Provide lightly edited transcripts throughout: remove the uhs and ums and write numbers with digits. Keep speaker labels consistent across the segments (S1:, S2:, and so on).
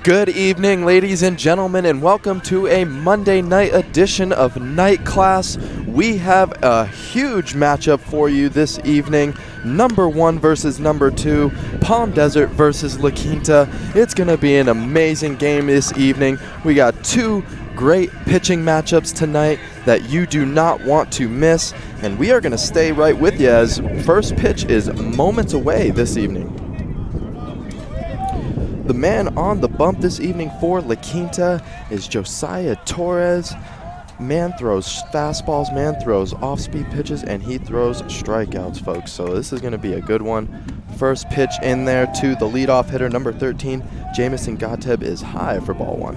S1: Good evening, ladies and gentlemen, and welcome to a Monday night edition of Night Class. We have a huge matchup for you this evening. Number 1 versus number 2, Palm Desert versus La Quinta. It's going to be an amazing game this evening. We got two great pitching matchups tonight that you do not want to miss, and we are going to stay right with you as first pitch is moments away this evening. The man on the bump this evening for La Quinta is Josiah Torres. Man throws fastballs, man throws off-speed pitches, and he throws strikeouts, folks. So this is going to be a good one. First pitch in there to the leadoff hitter, number 13, Jamison Gateb, is high for ball 1.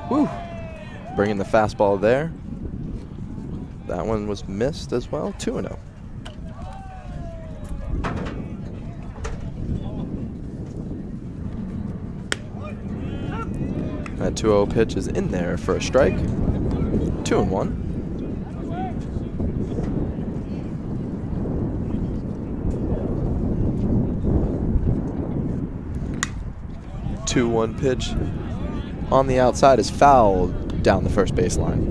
S1: Woo! Bringing the fastball there. That one was missed as well, 2-0. That 2-0 pitch is in there for a strike. 2-1. Two-one pitch on the outside is fouled down the first baseline.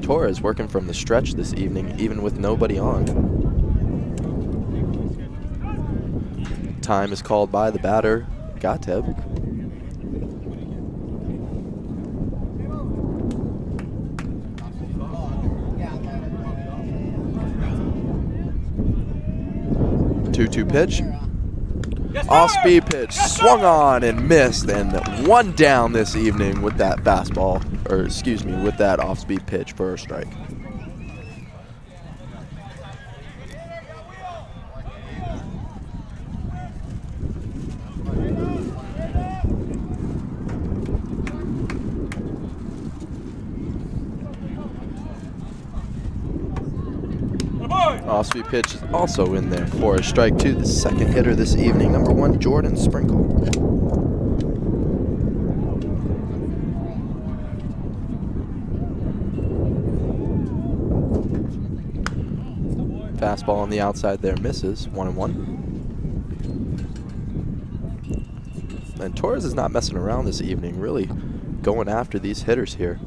S1: Torres working from the stretch this evening, even with nobody on. Time is called by the batter, Gateb. Two-two pitch. Off-speed pitch, swung on and missed, and one down this evening with that fastball, or excuse me, with that off-speed pitch for a strike. Off-speed pitch is also in there for a strike to the second hitter this evening, number 1, Jordan Sprinkle. Fastball on the outside there misses, 1-1. And Torres is not messing around this evening, really going after these hitters here.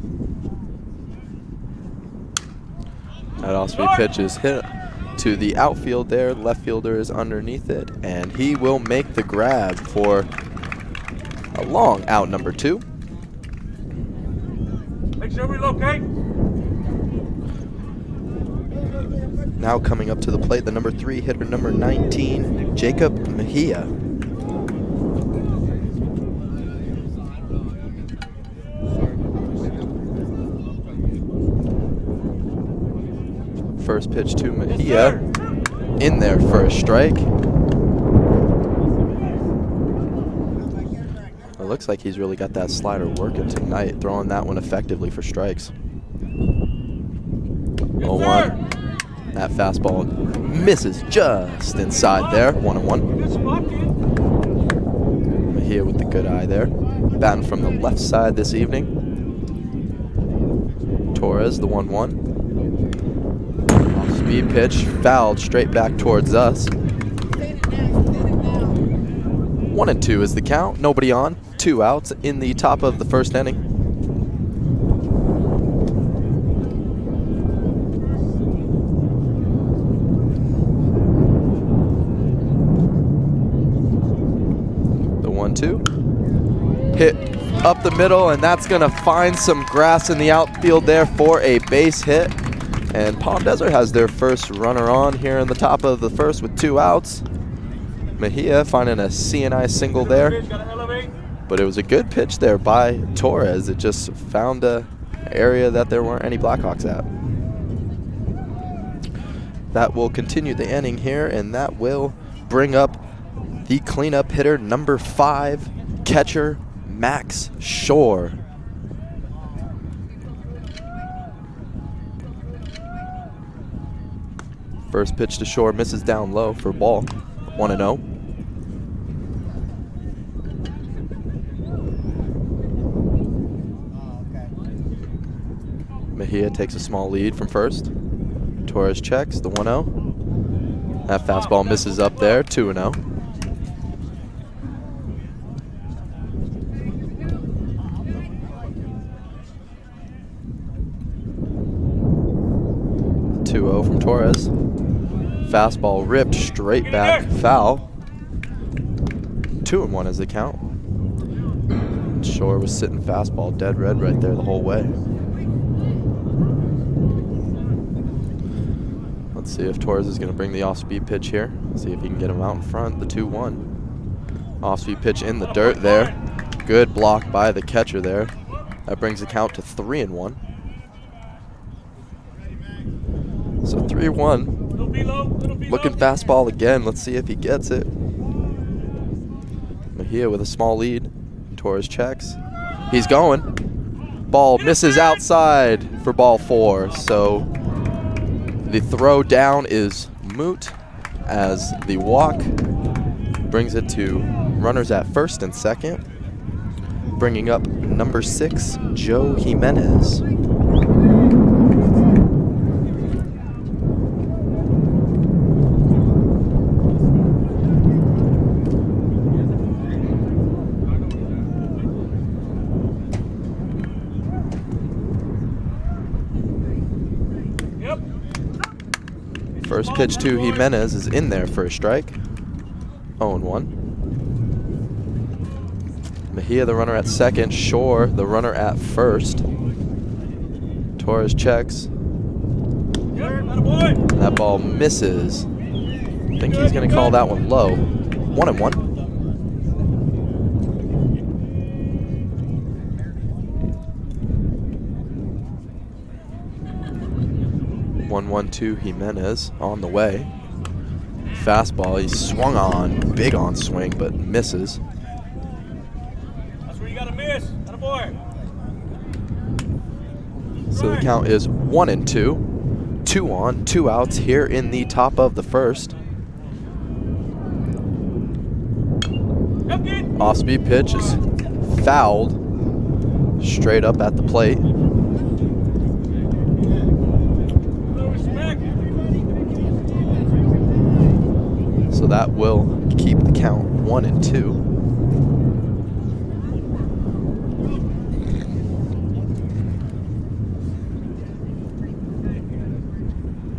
S1: That off-speed pitch is hit to the outfield there. Left fielder is underneath it, and he will make the grab for a long out, number 2.
S2: Make sure we locate.
S1: Now coming up to the plate, the number 3 hitter, number 19, Jacob Mejia. First pitch to Mejia, in there for a strike. It looks like he's really got that slider working tonight, throwing that one effectively for strikes. 0-1. That fastball misses just inside there, 1-1. Mejia with the good eye there. Batting from the left side this evening. Torres, the 1-1. Speed pitch, fouled straight back towards us. 1-2 is the count, nobody on, 2 outs in the top of the first inning. The 1-2, hit up the middle, and that's gonna find some grass in the outfield there for a base hit. And Palm Desert has their first runner on here in the top of the first with 2 outs. Mejia finding a CNI single there. But it was a good pitch there by Torres. It just found an area that there weren't any Blackhawks at. That will continue the inning here, and that will bring up the cleanup hitter, number 5, catcher Max Shore. First pitch to Shore misses down low for ball, 1-0. Mejia takes a small lead from first. Torres checks the 1-0. That fastball misses up there, 2-0. From Torres. Fastball ripped straight back, foul. 2-1 is the count. Shore was sitting fastball dead red right there the whole way. Let's see if Torres is going to bring the off-speed pitch here. See if he can get him out in front, the 2-1. Off-speed pitch in the dirt there. Good block by the catcher there. That brings the count to 3-1. So 3-1. Looking fastball again. Let's see if he gets it. Mejia with a small lead. Torres checks. He's going. Ball misses outside for ball 4. So the throw down is moot as the walk brings it to runners at first and second. Bringing up number 6, Joe Jimenez. First pitch to Jimenez is in there for a strike. 0-1. Mejia, the runner at second. Shore, the runner at first. Torres checks. That ball misses. I think he's going to call that one low. 1-1. 1-1-2 Jimenez on the way. Fastball, he swung on, big on swing, but misses.
S2: That's where you gotta miss. Attaboy.
S1: So the count is 1-2. 2 on, 2 outs here in the top of the first. Off-speed pitch is fouled straight up at the plate. So that will keep the count 1-2.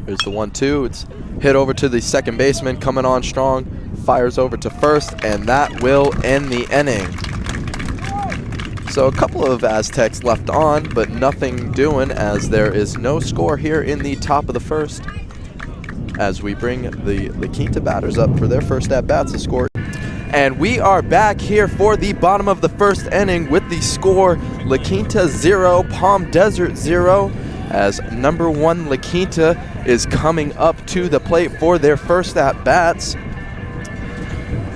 S1: Here's the 1-2. It's hit over to the second baseman, coming on strong, fires over to first, and that will end the inning. So a couple of Aztecs left on, but nothing doing as there is no score here in the top of the first. As we bring the Quinta batters up for their first at-bats to score. And we are back here for the bottom of the first inning with the score La Quinta 0, Palm Desert 0, as number 1 La Quinta is coming up to the plate for their first at-bats.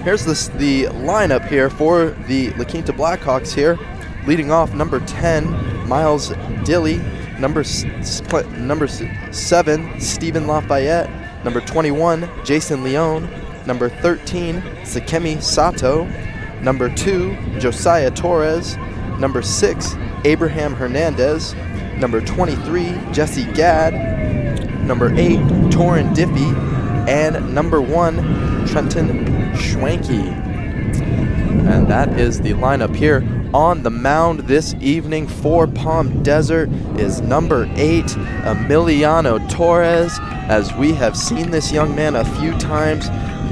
S1: Here's the lineup here for the La Quinta Blackhawks here. Leading off, number 10, Miles Dilly. Number 7, Stephen Lafayette. Number 21, Jason Leone. Number 13, Sakemi Sato. Number 2, Josiah Torres. Number 6, Abraham Hernandez. Number 23, Jesse Gadd. Number 8, Torin Diffie. And number 1, Trenton Schwanke. And that is the lineup here. On the mound this evening for Palm Desert is number 8, Emiliano Torres. As we have seen this young man a few times,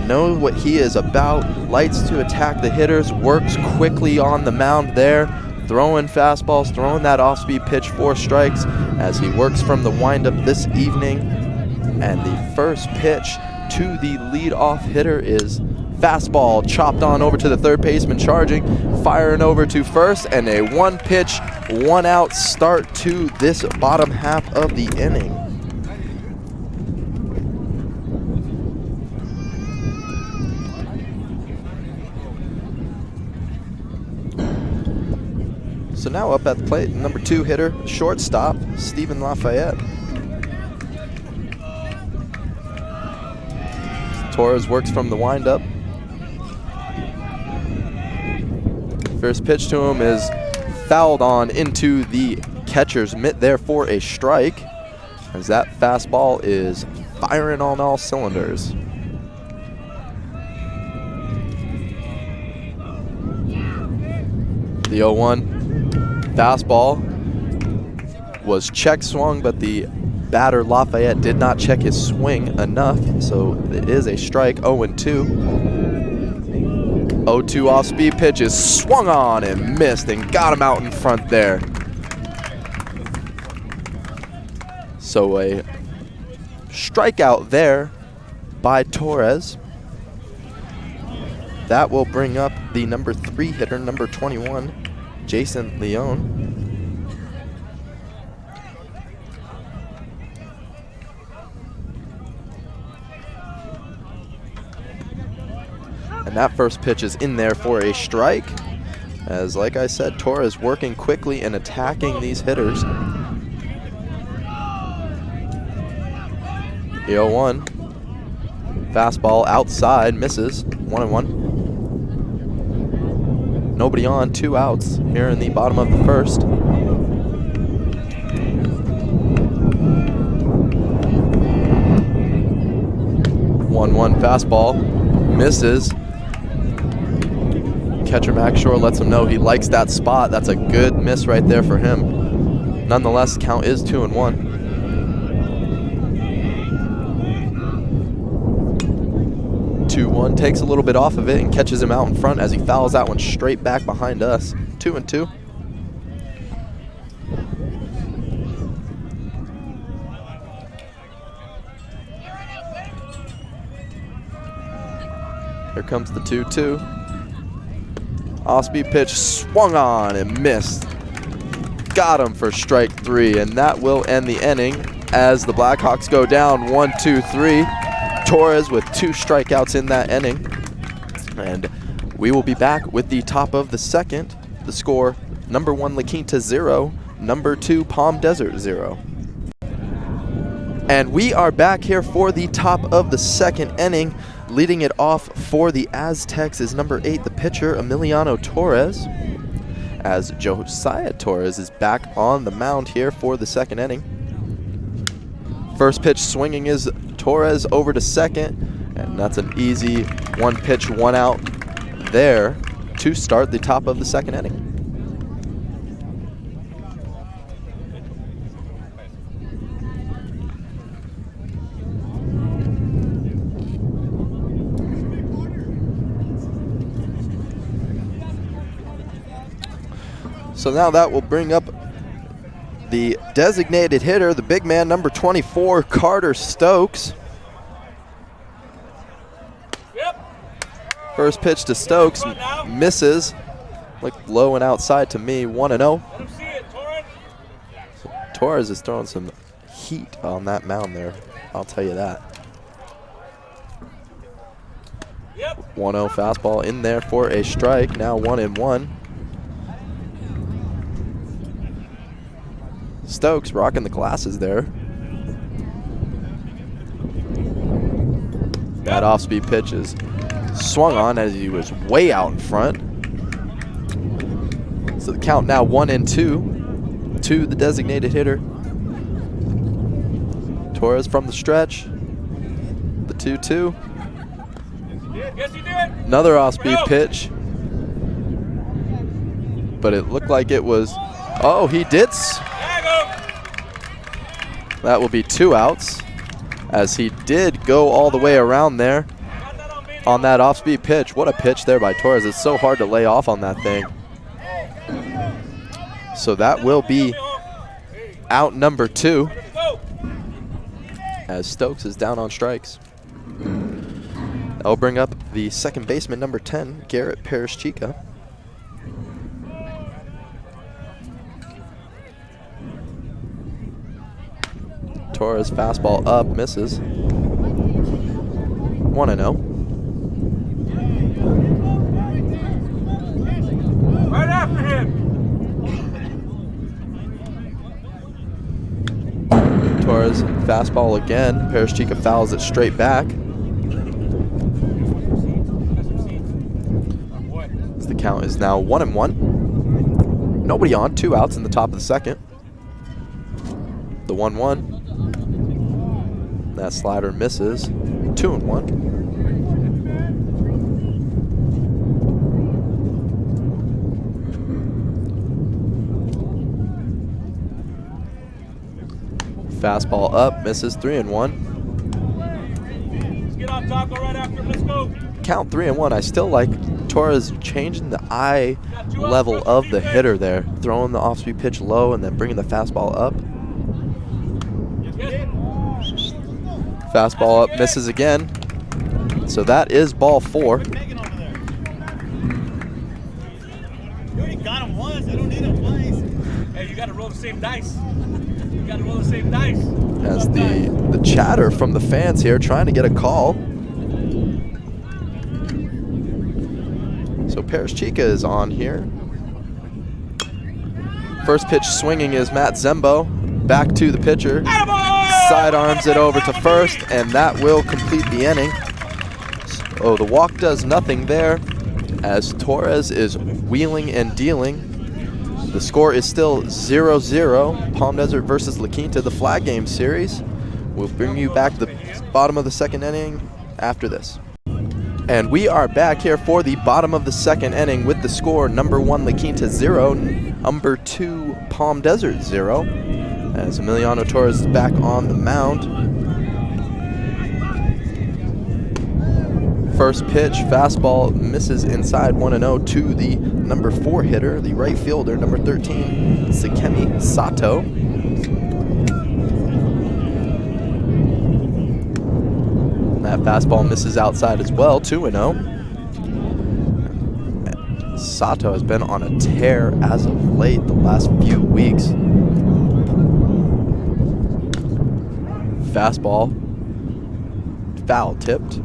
S1: know what he is about, likes to attack the hitters, works quickly on the mound there, throwing fastballs, throwing that off-speed pitch for strikes as he works from the windup this evening. And the first pitch to the leadoff hitter is fastball chopped on over to the third baseman, charging, firing over to first, and a 1-pitch, 1-out start to this bottom half of the inning. So now up at the plate, number 2 hitter, shortstop, Stephen Lafayette. Torres works from the windup. First pitch to him is fouled on into the catcher's mitt there for a strike, as that fastball is firing on all cylinders. The 0-1 fastball was check swung, but the batter Lafayette did not check his swing enough, so it is a strike. 0-2. 0-2 off-speed pitch is swung on and missed and got him out in front there. So a strikeout there by Torres. That will bring up the number 3 hitter, number 21, Jason Leone. And that first pitch is in there for a strike. As, like I said, Torres working quickly and attacking these hitters. The 0-1. Fastball outside, misses. 1-1. Nobody on, 2 outs here in the bottom of the first. One fastball, misses. Catcher Max Shore lets him know he likes that spot. That's a good miss right there for him. Nonetheless, count is 2-1. 2-1, takes a little bit off of it and catches him out in front as he fouls that one straight back behind us. 2-2. Here comes the 2-2. Off-speed pitch swung on and missed. Got him for strike 3, and that will end the inning as the Blackhawks go down 1-2-3. Torres with 2 strikeouts in that inning. And we will be back with the top of the second. The score, number 1 La Quinta 0, number 2 Palm Desert 0. And we are back here for the top of the second inning. Leading it off for the Aztecs is number 8, the pitcher, Emiliano Torres, as Josiah Torres is back on the mound here for the second inning. First pitch swinging is Torres over to second, and that's an easy 1 pitch, 1 out there to start the top of the second inning. So now that will bring up the designated hitter, the big man, number 24, Carter Stokes. First pitch to Stokes, misses. Looked low and outside to me, 1-0. So Torres is throwing some heat on that mound there, I'll tell you that. 1-0 fastball in there for a strike, now 1-1. Stokes rocking the glasses there. That off-speed pitch is swung on as he was way out in front. So the count now 1-2 to the designated hitter. Torres from the stretch. The 2-2.
S2: Yes, he did.
S1: Another off-speed pitch. But it looked like it was, oh, he did. That will be 2 outs, as he did go all the way around there on that off-speed pitch. What a pitch there by Torres. It's so hard to lay off on that thing. So that will be out number 2, as Stokes is down on strikes. That will bring up the second baseman, number 10, Garrett Perez-Chica. Torres fastball up, misses. 1-0.
S2: Right after him.
S1: Torres fastball again. Perez-Chica fouls it straight back. The count is now 1-1. Nobody on, 2 outs in the top of the second. The 1-1. That slider misses. 2-1. Fastball up, misses. 3-1.
S2: Let's get on top, go right after him. Let's go.
S1: Count 3-1. I still like Torres changing the eye level of the hitter there, throwing the off-speed pitch low and then bringing the fastball up. Fastball up, misses again. So that is ball 4.
S3: You already got him once. I don't need him twice.
S2: Hey, you got to roll the same dice. You got to roll the same dice.
S1: As the chatter from the fans here trying to get a call. So Paris Chica is on here. First pitch swinging is Matt Zembo. Back to the pitcher. Sidearms it over to first, and that will complete the inning. Oh, the walk does nothing there as Torres is wheeling and dealing. The score is still 0-0. Palm Desert versus La Quinta, the flag game series. We'll bring you back to the bottom of the second inning after this. And we are back here for the bottom of the second inning with the score: number 1 La Quinta 0, number 2 Palm Desert 0. As Emiliano Torres is back on the mound. First pitch, fastball misses inside 1-0 to the number 4 hitter, the right fielder, number 13, Sakemi Sato. That fastball misses outside as well, 2-0. Sato has been on a tear as of late the last few weeks. Fastball, foul tipped.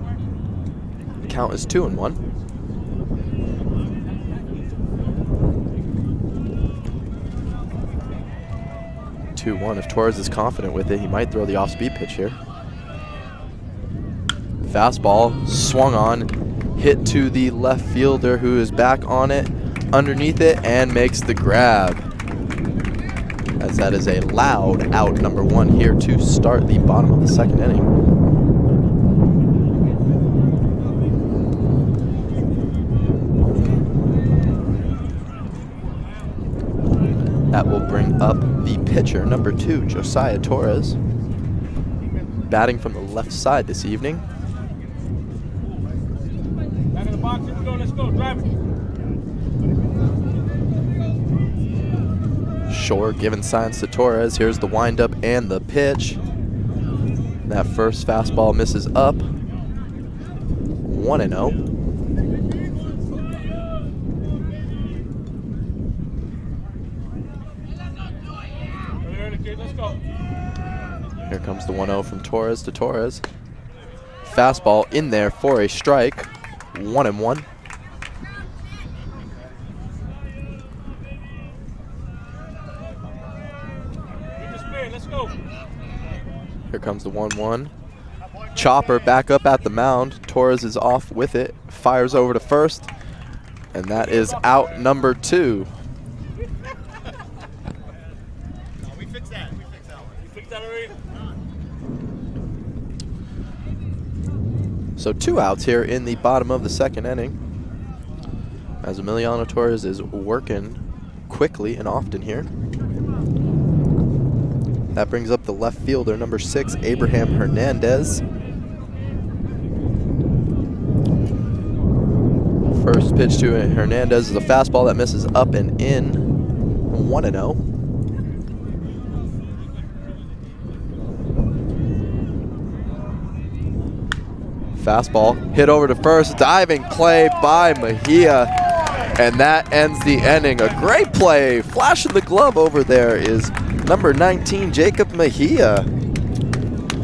S1: Count is 2-1. If Torres is confident with it, he might throw the off-speed pitch here. Fastball swung on, hit to the left fielder who is back on it, underneath it, and makes the grab. As that is a loud out, number 1 here to start the bottom of the second inning. That will bring up the pitcher, number 2, Josiah Torres, batting from the left side this evening.
S2: Back in the box, here we go. Let's go. Drive it.
S1: Shore giving signs to Torres. Here's the windup and the pitch. That first fastball misses up. 1-0.
S2: Let's go.
S1: Here comes the 1-0 from Torres to Torres. Fastball in there for a strike. 1-1.
S2: Let's go.
S1: Here comes the 1-1. Chopper back up at the mound. Torres is off with it. Fires over to first. And that is out number 2.
S3: We fixed that. We fixed that one.
S2: You fixed that already?
S1: So 2 outs here in the bottom of the second inning. As Emiliano Torres is working quickly and often here. That brings up the left fielder, number 6, Abraham Hernandez. First pitch to Hernandez is a fastball that misses up and in. 1-0. Fastball hit over to first, diving play by Mejia, and that ends the inning. A great play, flashing the glove over there is number 19, Jacob Mejia.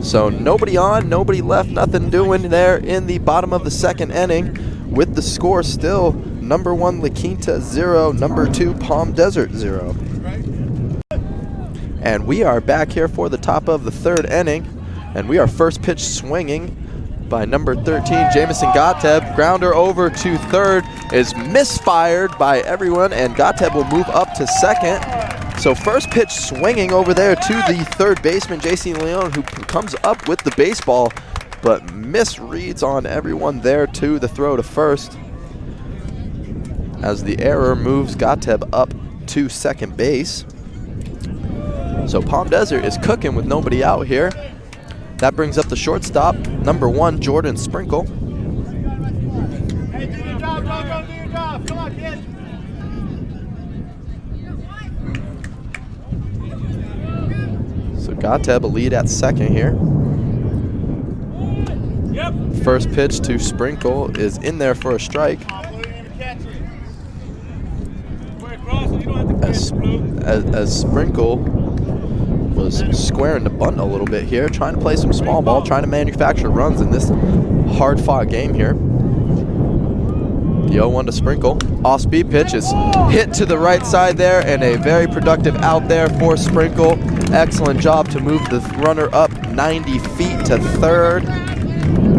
S1: So nobody on, nobody left, nothing doing there in the bottom of the second inning, with the score still number 1 La Quinta 0, number 2 Palm Desert 0. And we are back here for the top of the third inning, and we are first pitch swinging by number 13, Jamison Gateb. Grounder over to third is misfired by everyone, and Gateb will move up to second. So first pitch swinging over there to the third baseman, J.C. Leone, who comes up with the baseball, but misreads on everyone there to the throw to first. As the error moves Gateb up to second base. So Palm Desert is cooking with nobody out here. That brings up the shortstop, number 1, Jordan Sprinkle.
S3: Hey, do your job, bro. Do your job. Come on, kid.
S1: So Gateb a lead at second here.
S2: Yep.
S1: First pitch to Sprinkle is in there for a strike. As Sprinkle was squaring the bunt a little bit here, trying to play some small ball, trying to manufacture runs in this hard-fought game here. The 0-1 to Sprinkle. Off-speed pitch is hit to the right side there, and a very productive out there for Sprinkle. Excellent job to move the runner up 90 feet to third,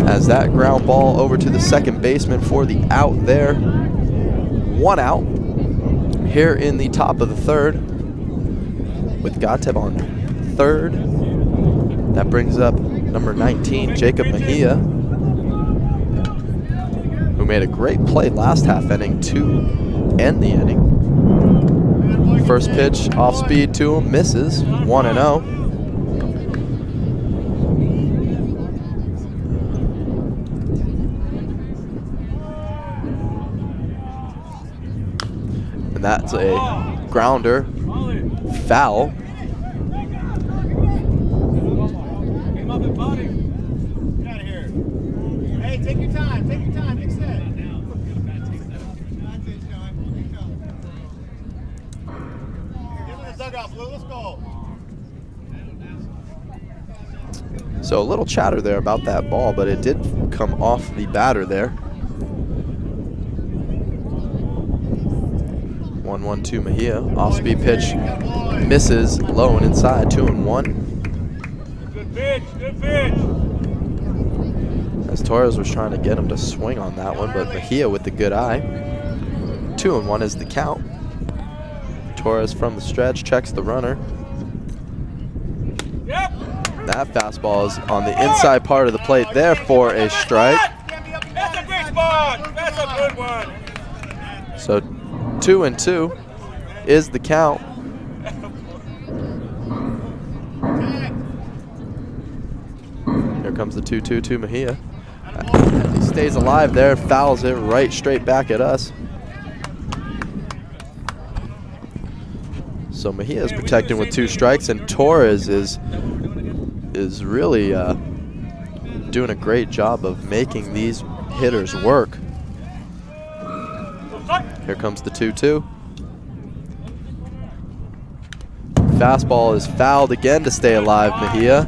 S1: as that ground ball over to the second baseman for the out there. 1 out here in the top of the third with Gateb on third. That brings up number 19, Jacob Mejia, who made a great play last half inning to end the inning. First pitch off speed to him, misses, 1-0. And that's a grounder, foul.
S3: Hey, take your time. Take your time. Mix that. Get in the dugout, Blue. Let's go.
S1: So a little chatter there about that ball, but it did come off the batter there. 1-1 to Mejia. Off-speed pitch misses low and inside, 2-1.
S2: Good pitch, good pitch.
S1: As Torres was trying to get him to swing on that one, but Mejia with the good eye. 2-1 is the count. Torres from the stretch checks the runner.
S2: Yep.
S1: That fastball is on the inside part of the plate there for a strike.
S2: That's a great spot. That's a good one.
S1: So 2-2 is the count. Here comes the 2-2 to Mejia. He stays alive there, fouls it right straight back at us. So Mejia is protecting with 2 strikes, and Torres is really doing a great job of making these hitters work. Here comes the 2-2. Fastball is fouled again to stay alive, Mejia.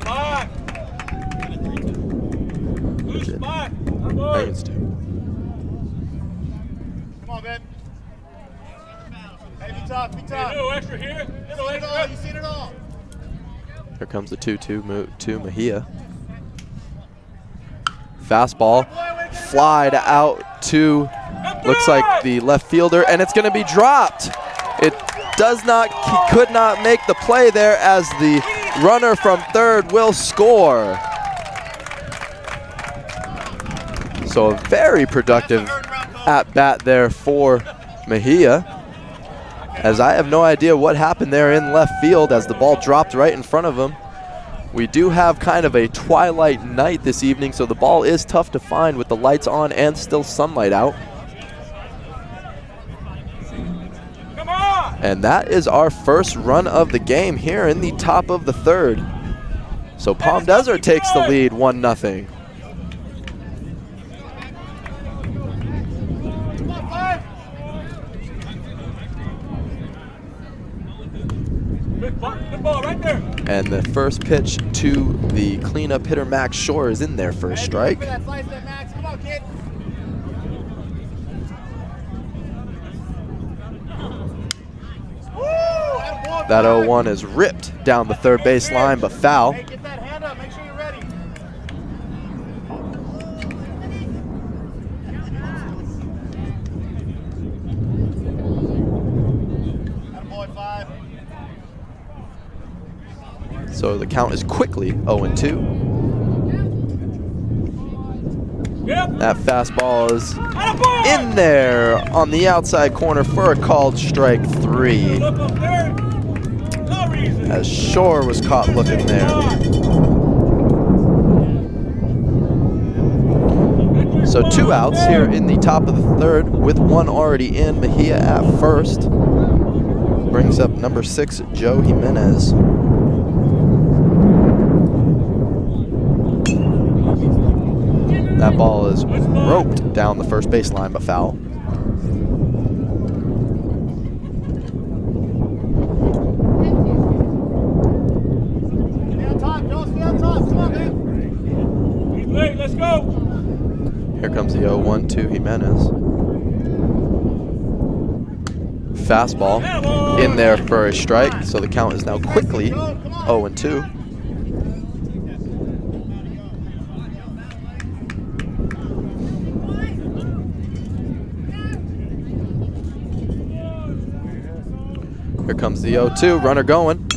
S2: Loose spot.
S3: Come on, babe. Hey, be tough, be
S2: Hey,
S3: tough.
S2: little extra here. Little
S3: You
S2: extra.
S3: seen it all.
S1: Here comes the 2-2 to Mejia. Fastball flied out to, looks like the left fielder, and it's going to be dropped. It does not, he could not make the play there as the runner from third will score. So a very productive at bat there for Mejia, as I have no idea what happened there in left field as the ball dropped right in front of him. We do have kind of a twilight night this evening, so the ball is tough to find with the lights on and still sunlight out.
S2: Come on.
S1: And that is our first run of the game here in the top of the third. So Palm Desert takes the lead 1-0.
S2: Good ball right there.
S1: And the first pitch to the cleanup hitter, Max Shore, is in there for a strike.
S3: That slice that, Max. Come on, kid. Woo!
S1: That 0-1 is ripped down the third base line, but foul.
S3: Hey, get that hand up. Make sure you're ready. Attaboy, 5.
S1: So the count is quickly 0-2. That fastball is in there on the outside corner for a called strike 3. As Shore was caught looking there. So 2 outs here in the top of the 3rd with 1 already in. Mejia at first. Brings up number 6, Joe Jimenez. That ball is roped down the first baseline, but foul.
S2: Let's go.
S1: Here comes the 0-1 to Jimenez. Fastball in there for a strike, so the count is now quickly 0-2. Here comes the 0-2, runner going.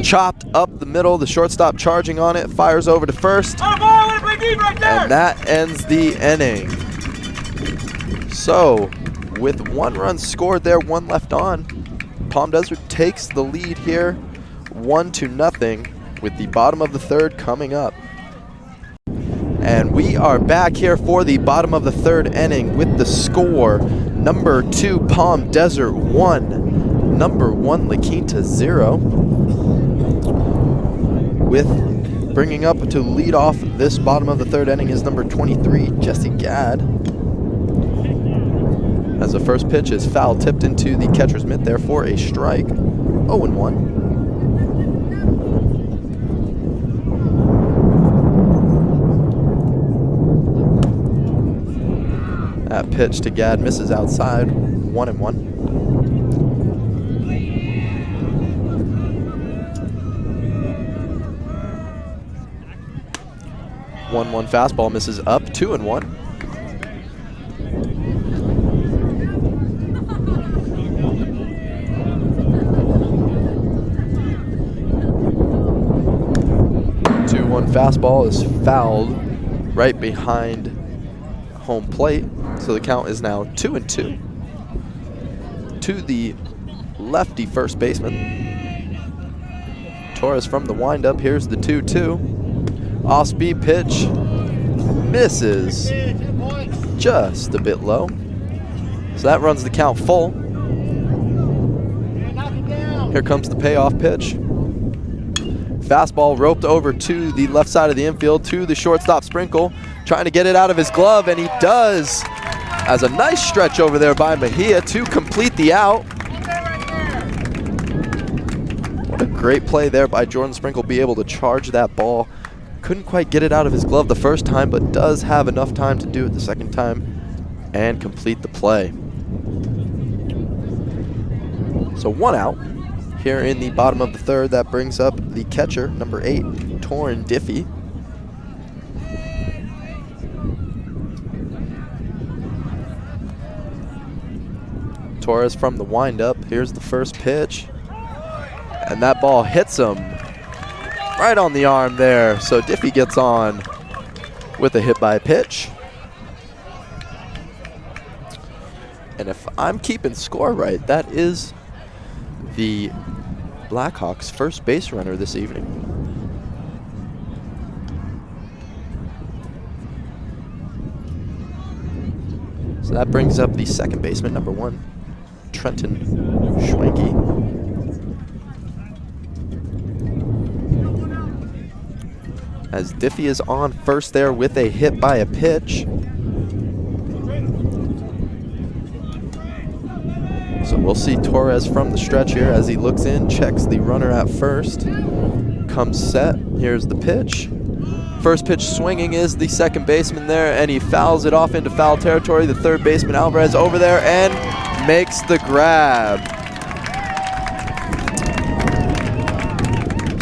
S1: Chopped up the middle, the shortstop charging on it, fires over to first. And that ends the inning. So, with 1 run scored there, 1 left on, Palm Desert takes the lead here, 1-0, with the bottom of the 3rd coming up. And we are back here for the bottom of the 3rd inning with the score: number 2 Palm Desert 1, number 1 La Quinta 0. With bringing up to lead off this bottom of the 3rd inning is number 23 Jesse Gadd. As the first pitch is foul tipped into the catcher's mitt there for a strike. 0-1. That pitch to Gadd misses outside. 1-1. 1-1 fastball misses up. 2-1. Fastball is fouled right behind home plate, so the count is now 2-2 to the lefty first baseman. Torres from the windup. Here's the 2-2. Off-speed pitch misses just a bit low, so that runs the count full. Here comes the payoff pitch. Fastball roped over to the left side of the infield to the shortstop Sprinkle, trying to get it out of his glove, and he does, as a nice stretch over there by Mejia to complete the out. What a great play there by Jordan Sprinkle, be able to charge that ball. Couldn't quite get it out of his glove the first time, but does have enough time to do it the second time and complete the play. So 1 out. Here in the bottom of the 3rd, that brings up the catcher, number 8, Torrin Diffie. Torres from the windup. Here's the first pitch. And that ball hits him right on the arm there. So Diffie gets on with a hit by pitch. And if I'm keeping score right, that is the Blackhawks' first base runner this evening. So that brings up the second baseman, number 1, Trenton Schwenke. As Diffie is on first there with a hit by a pitch. So we'll see Torres from the stretch here as he looks in, checks the runner at first, comes set. Here's the pitch. First pitch swinging is the second baseman there, and he fouls it off into foul territory. The third baseman, Alvarez, over there and makes the grab.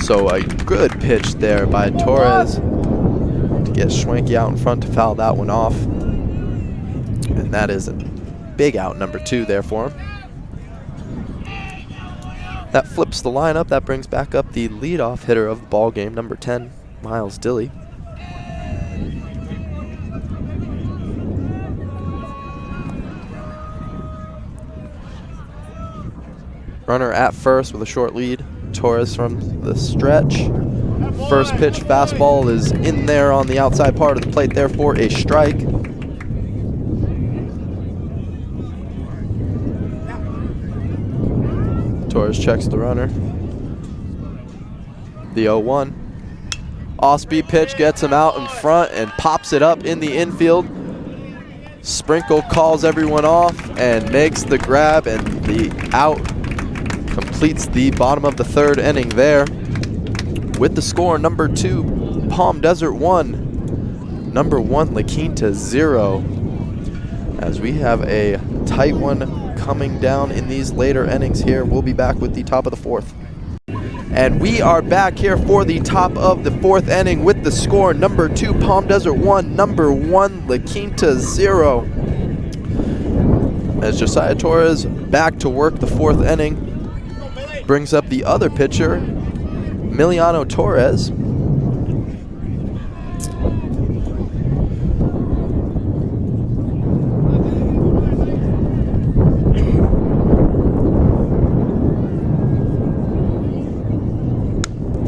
S1: So a good pitch there by Torres to get Schwenke out in front to foul that one off. And that is a big out, number 2 there for him. That flips the lineup. That brings back up the leadoff hitter of the ball game, number 10, Miles Dilly. Runner at first with a short lead. Torres from the stretch. First pitch fastball is in there on the outside part of the plate there for a strike. Torres checks the runner. The 0-1. Off-speed pitch gets him out in front and pops it up in the infield. Sprinkle calls everyone off and makes the grab, and the out completes the bottom of the third inning there. With the score, number 2, Palm Desert 1, number 1, La Quinta 0. As we have a tight one coming down in these later innings here. We'll be back with the top of the fourth. And we are back here for the top of the fourth inning with the score, number 2, Palm Desert 1, number 1, La Quinta 0. As Josiah Torres back to work the fourth inning, brings up the other pitcher, Emiliano Torres.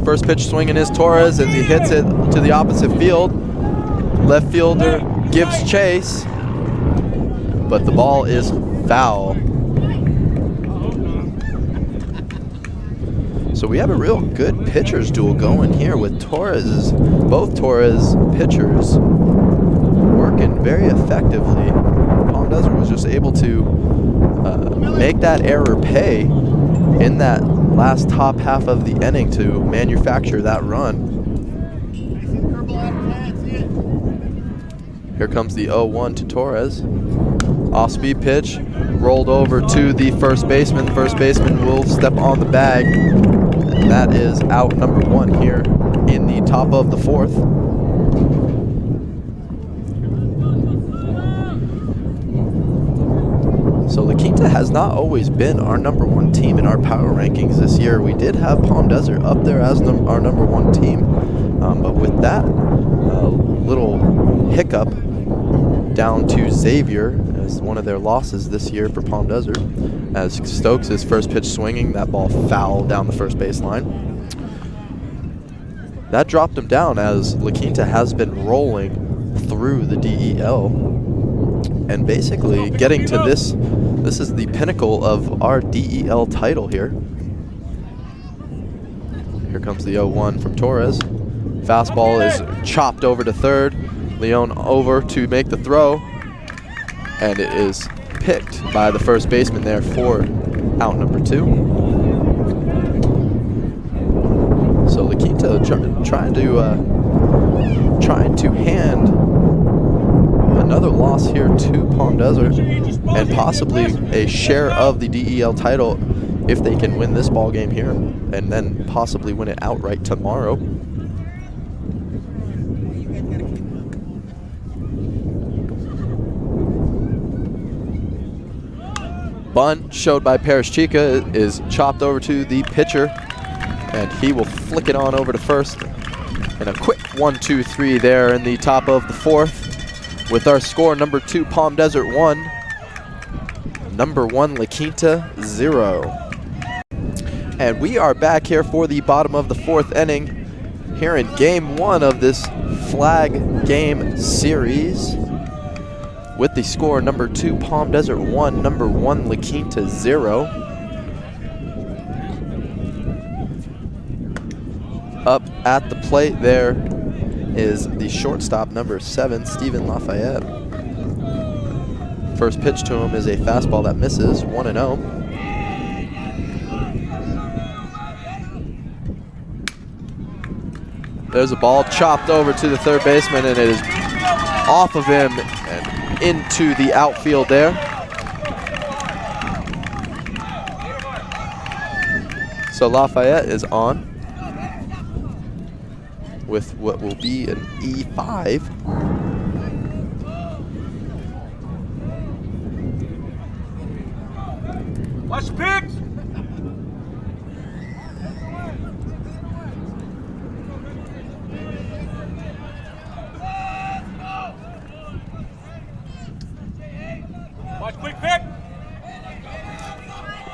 S1: First pitch swinging is Torres as he hits it to the opposite field. Left fielder gives chase, but the ball is foul. So we have a real good pitchers duel going here with both Torres pitchers working very effectively. Palm Desert was just able to make that error pay in that last top half of the inning to manufacture that run. Here comes the 0-1 to Torres. Off-speed pitch, rolled over to the first baseman. The first baseman will step on the bag. And that is out number 1 here in the top of the fourth. So La Quinta has not always been our number 1 team in our power rankings this year. We did have Palm Desert up there as our number 1 team, but with that little hiccup down to Xavier as one of their losses this year for Palm Desert, as Stokes' first pitch swinging, that ball foul down the first baseline. That dropped him down as La Quinta has been rolling through the DEL and basically getting to this. This is the pinnacle of our DEL title here. Here comes the 0-1 from Torres. Fastball is chopped over to third. Leon over to make the throw, and it is picked by the first baseman there for out number 2. So La Quinta trying to hand another loss here to Palm Desert and possibly a share of the DEL title if they can win this ball game here and then possibly win it outright tomorrow. Bunt showed by Paris Chica is chopped over to the pitcher, and he will flick it on over to first. And a quick 1-2-3 there in the top of the fourth with our score, number 2 Palm Desert 1, number 1 La Quinta 0. And we are back here for the bottom of the fourth inning here in game 1 of this flag game series, with the score, number 2 Palm Desert 1, number 1 La Quinta 0. Up at the plate there is the shortstop, number 7, Steven Lafayette. First pitch to him is a fastball that misses, 1-0. There's a ball chopped over to the third baseman, and it is off of him and into the outfield there. So Lafayette is on with what will be an E5.
S2: Watch the pitch!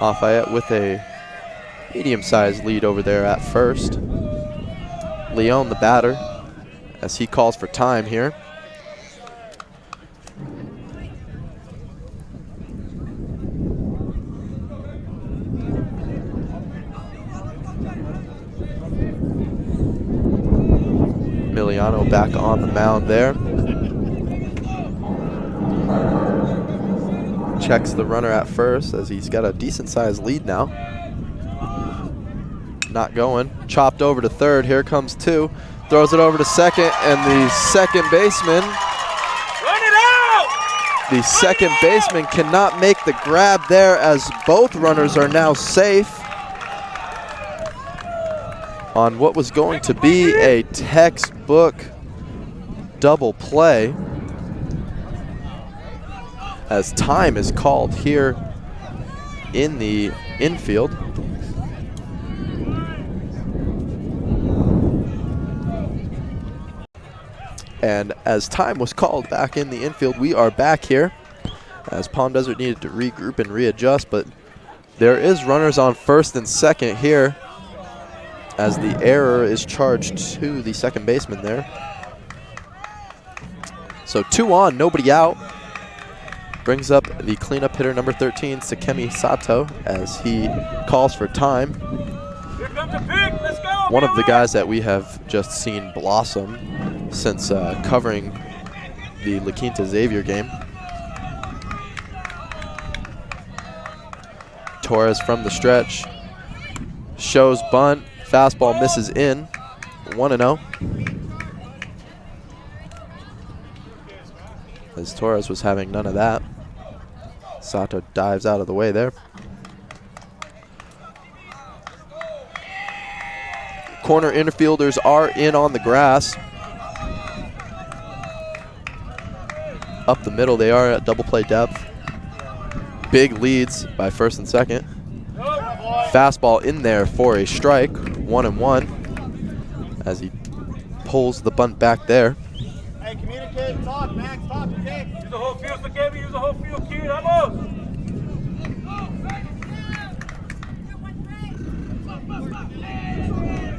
S1: Lafayette with a medium-sized lead over there at first. Leon, the batter, as he calls for time here. Emiliano back on the mound there. Checks the runner at first as he's got a decent-sized lead now. Not going. Chopped over to third. Here comes two. Throws it over to second, and the second baseman.
S2: Run it out!
S1: The second baseman cannot make the grab there as both runners are now safe on what was going to be a textbook double play, as time is called here in the infield. And as time was called back in the infield, we are back here as Palm Desert needed to regroup and readjust, but there is runners on first and second here as the error is charged to the second baseman there. So 2 on, nobody out. Brings up the cleanup hitter number 13, Sakemi Sato, as he calls for time.
S2: Here comes the pick. Let's go.
S1: One of the guys that we have just seen blossom since covering the La Quinta Xavier game. Torres from the stretch. Shows bunt. Fastball misses in. 1-0. As Torres was having none of that. Sato dives out of the way there. Corner infielders are in on the grass. Up the middle, they are at double play depth. Big leads by first and second. Fastball in there for a strike, 1-1, as he pulls the bunt back there.
S3: Hey, communicate, talk, Max, talk, okay?
S2: Use the whole field, Sakemi. Use the whole field, kid. Vamos.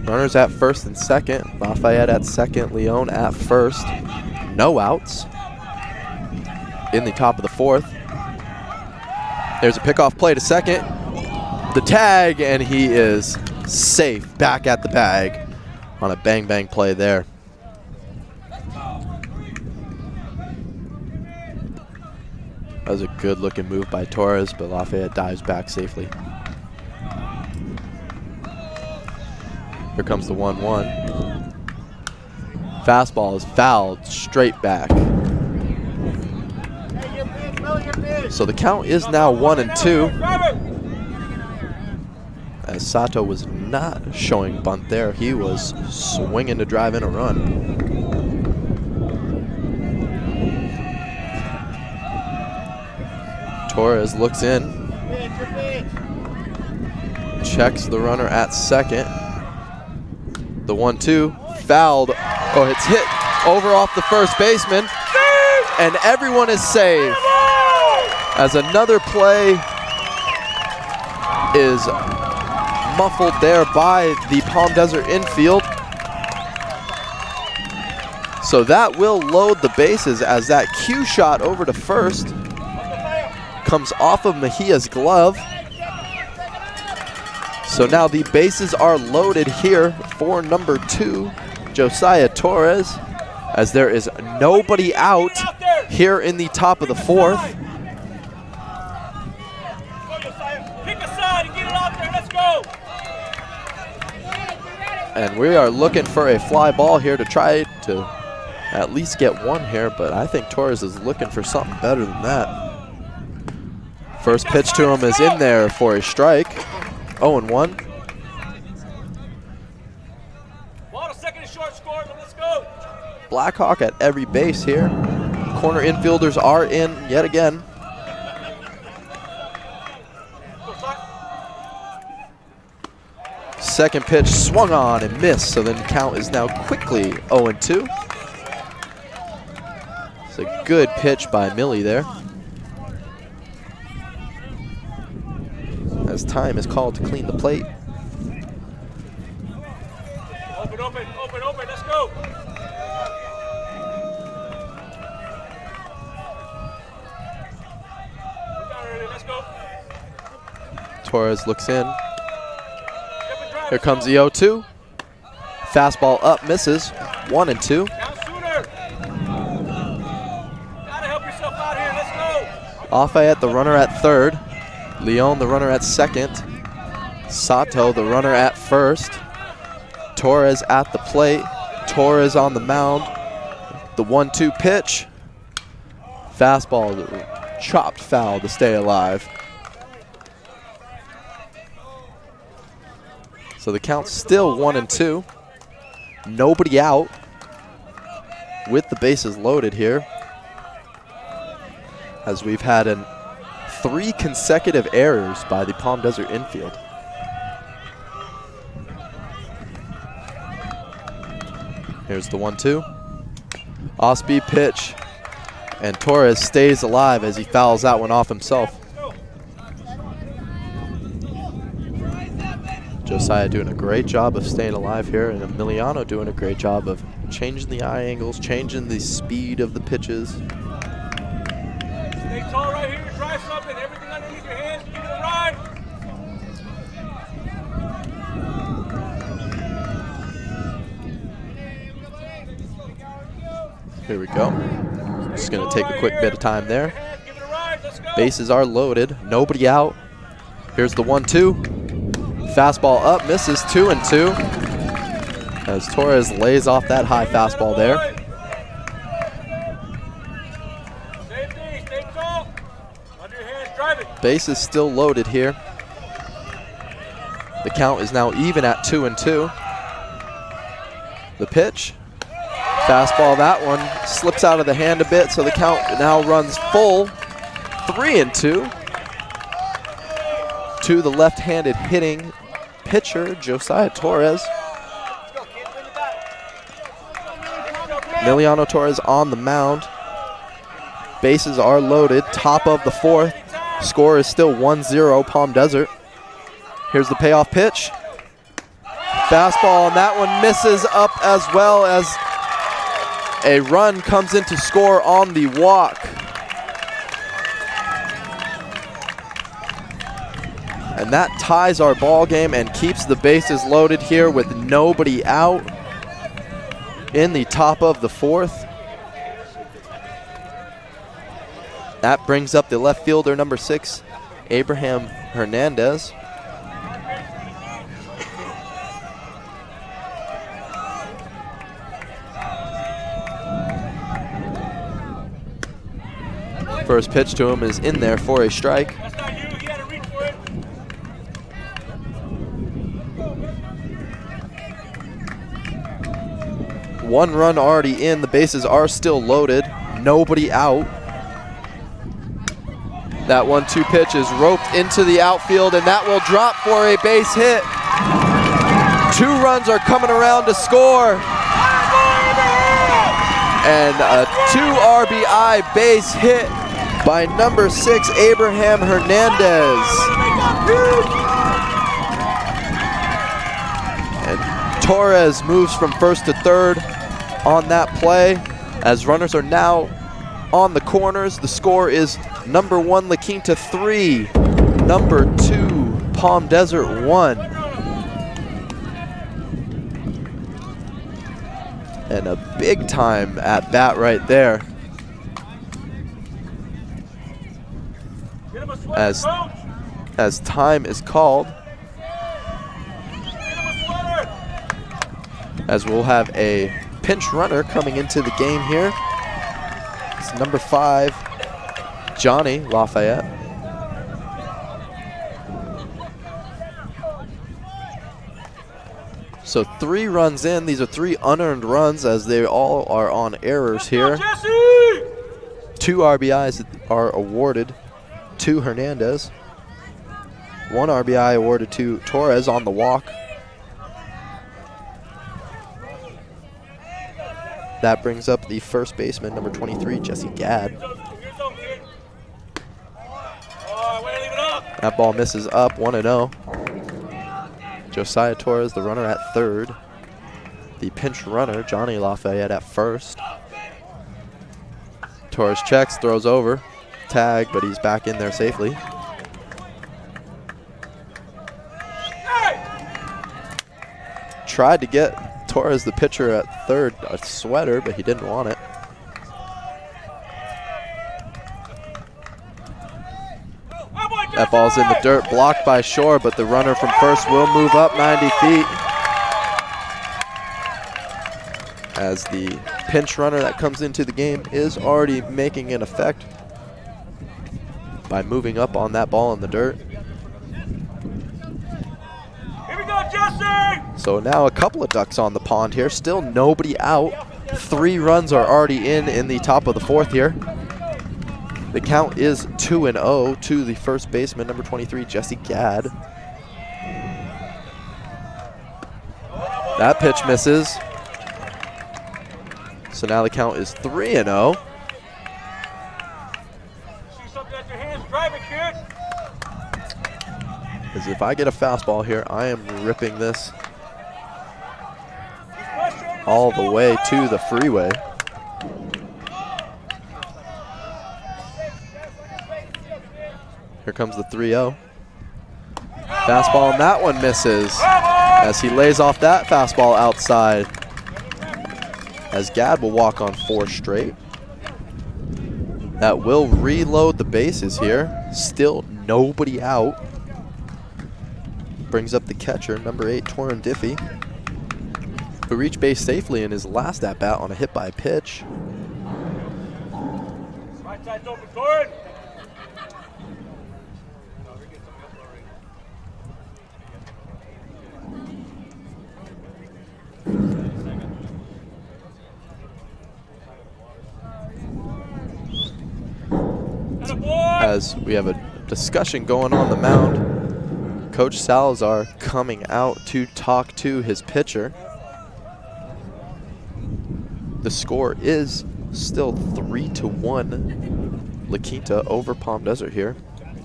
S1: Runners at first and second. Lafayette at second. Leon at first. No outs in the top of the fourth. There's a pickoff play to second. The tag, and he is safe back at the bag on a bang-bang play there. That was a good-looking move by Torres, but Lafayette dives back safely. Here comes the 1-1. Fastball is fouled straight back. So the count is now 1-2. As Sato was not showing bunt there, he was swinging to drive in a run. Torres looks in, checks the runner at second. The 1-2, fouled. Oh, it's hit over off the first baseman, and everyone is safe. As another play is muffled there by the Palm Desert infield. So that will load the bases as that cue shot over to first comes off of Mejia's glove. So now the bases are loaded here for number 2, Josiah Torres, as there is nobody out here in the top of the fourth.
S2: Pick a side and get it out there. Let's go.
S1: And we are looking for a fly ball here to try to at least get one here, but I think Torres is looking for something better than that. First pitch to him is in there for a strike. 0-1.
S2: Ball to second and short score. Let's go.
S1: Blackhawk at every base here. Corner infielders are in yet again. Second pitch swung on and missed, so then the count is now quickly 0-2. It's a good pitch by Millie there. as time is called to clean the plate.
S2: Open, open, open, open. Let's go. Let's go.
S1: Torres looks in. Here comes the 0-2. Fastball up, misses. 1-2.
S2: Down sooner. Gotta help yourself out here. Let's go.
S1: Lafayette, the runner at third. Leon, the runner at second. Sato, the runner at first. Torres at the plate. Torres on the mound. The 1-2 pitch. Fastball, chopped foul to stay alive. So the count's still 1-2. Nobody out with the bases loaded here, as we've had 3 consecutive errors by the Palm Desert infield. Here's the 1-2. Off-speed pitch, and Torres stays alive as he fouls that one off himself. Josiah doing a great job of staying alive here, and Emiliano doing a great job of changing the eye angles, changing the speed of the pitches.
S2: Stay tall right here. Drive something. Everything underneath your hands. Give it a ride.
S1: Here we go. Just going to take a quick bit of time there.
S2: Give it a ride. Let's go.
S1: Bases are loaded. Nobody out. Here's the 1-2. Fastball up, misses. 2-2. As Torres lays off that high fastball there.
S2: Safety. Stay tall. Under your hands. Drive it.
S1: Bases still loaded here. The count is now even at 2-2. The pitch. Fastball, that one slips out of the hand a bit, so the count now runs full. 3-2. To the left-handed hitting pitcher, Josiah Torres. Emiliano Torres on the mound. Bases are loaded. Top of the 4th. Score is still 1-0 Palm Desert. Here's the payoff pitch. Fastball, and that one misses up as well, as a run comes in to score on the walk. And that ties our ball game and keeps the bases loaded here with nobody out in the top of the 4th. That brings up the left fielder, number 6, Abraham Hernandez. First pitch to him is in there for a strike.
S2: That's not you. He had to reach for it.
S1: One run already in. The bases are still loaded. Nobody out. That 1-2 pitch is roped into the outfield, and that will drop for a base hit. 2 runs are coming around to score. And a 2 RBI base hit by number 6, Abraham Hernandez. And Torres moves from first to third on that play, as runners are now on the corners. The score is number 1, La Quinta 3, number 2, Palm Desert 1. And a big time at bat right there, as time is called, as we'll have a pinch runner coming into the game here. It's number 5, Johnny Lafayette. So 3 runs in. These are 3 unearned runs, as they all are on errors here. 2 RBIs are awarded to Hernandez. 1 RBI awarded to Torres on the walk. That brings up the first baseman, number 23, Jesse Gadd.
S2: Oh, way to leave it up.
S1: That ball misses up, 1-0. Josiah Torres, the runner, at third. The pinch runner, Johnny Lafayette, at first. Torres checks, throws over. Tag, but he's back in there safely. Tried to get Torres, the pitcher, at third, a sweater, but he didn't want it. That ball's in the dirt, blocked by Shore, but the runner from first will move up 90 feet. As the pinch runner that comes into the game is already making an effect by moving up on that ball in the dirt.
S2: Here we go, Jesse!
S1: So now a couple of ducks on the pond here. Still nobody out. 3 runs are already in the top of the 4th here. The count is 2-0 to the first baseman, number 23, Jesse Gadd. That pitch misses. So now the count is 3-0.
S2: See something at your hands, drive it, kid.
S1: Because if I get a fastball here, I am ripping this all the way to the freeway. Here comes the 3-0. Fastball, and that one misses as he lays off that fastball outside. As Gadd will walk on 4 straight. That will reload the bases here. Still nobody out. Brings up the catcher, number 8, Torren Diffie, who reached base safely in his last at-bat on a hit by pitch.
S2: Right side's open, Torres.
S1: As we have a discussion going on the mound, Coach Salazar coming out to talk to his pitcher. The score is still 3-1. La Quinta over Palm Desert here,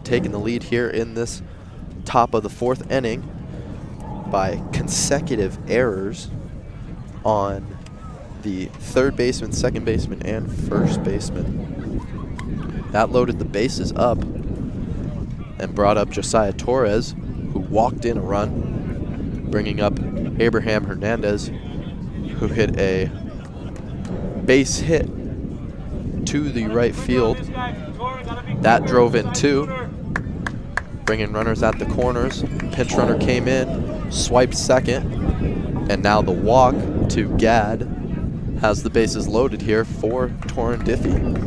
S1: taking the lead here in this top of the 4th inning by consecutive errors on the 3rd baseman, 2nd baseman, and 1st baseman. That loaded the bases up and brought up Josiah Torres, who walked in a run, bringing up Abraham Hernandez, who hit a base hit to the right field. That drove in 2, bringing runners at the corners. Pinch runner came in, swiped second, and now the walk to Gadd has the bases loaded here for Torren Diffie.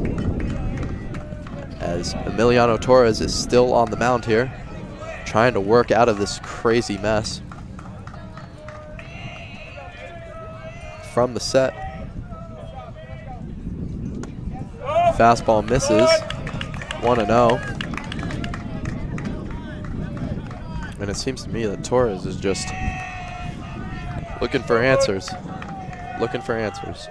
S1: As Emiliano Torres is still on the mound here, trying to work out of this crazy mess. From the set. Fastball misses, 1-0. And it seems to me that Torres is just looking for answers. Looking for answers.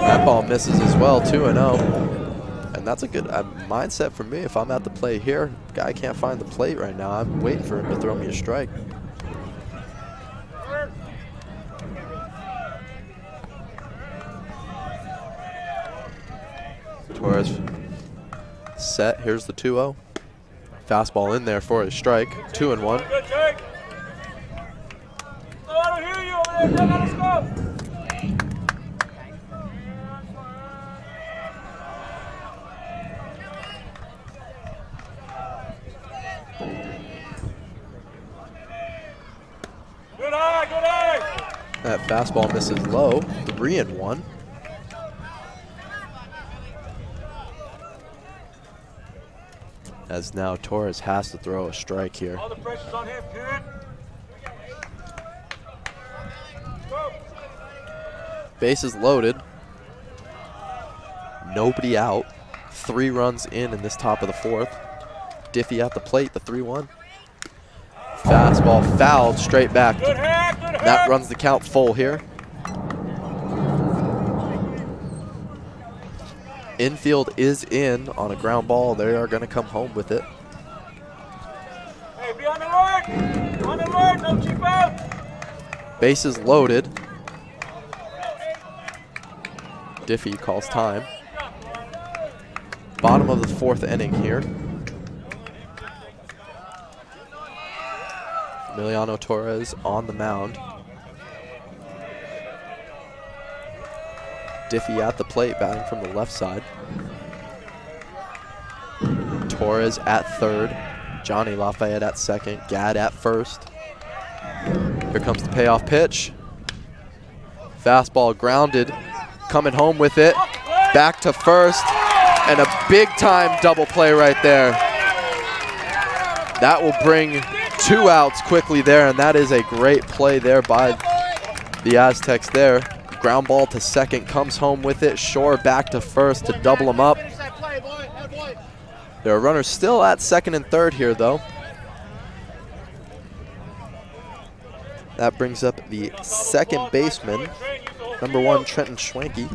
S1: That ball misses as well, 2-0. And that's a good mindset for me if I'm at the plate here. Guy can't find the plate right now. I'm waiting for him to throw me a strike. Torres set. Here's the 2-0. Fastball in there for a strike. 2-1.
S2: Good take. Oh, I don't hear you over there. Let us go. Good eye, good eye.
S1: That fastball misses low. 3-1. As now Torres has to throw a strike here.
S2: All the pressure's on him, kid. Go.
S1: Bases loaded. Nobody out. 3 runs in this top of the 4th. Diffie at the plate, the 3-1. Fastball fouled straight back.
S2: Good hack, good hack.
S1: That runs the count full here. Infield is in on a ground ball. They are going to come home with it.
S2: Hey, be on alert! On alert, no cheap out!
S1: Bases loaded. Diffie calls time. Bottom of the 4th inning here. Emiliano Torres on the mound. Diffie at the plate, batting from the left side. Torres at third. Johnny Lafayette at second. Gadd at first. Here comes the payoff pitch. Fastball grounded. Coming home with it. Back to first. And a big-time double play right there. That will bring 2 outs quickly there, and that is a great play there by the Aztecs there. Ground ball to second, comes home with it. Shore back to first to double them up. There are runners still at second and third here, though. That brings up the second baseman, number 1, Trenton Schwanke.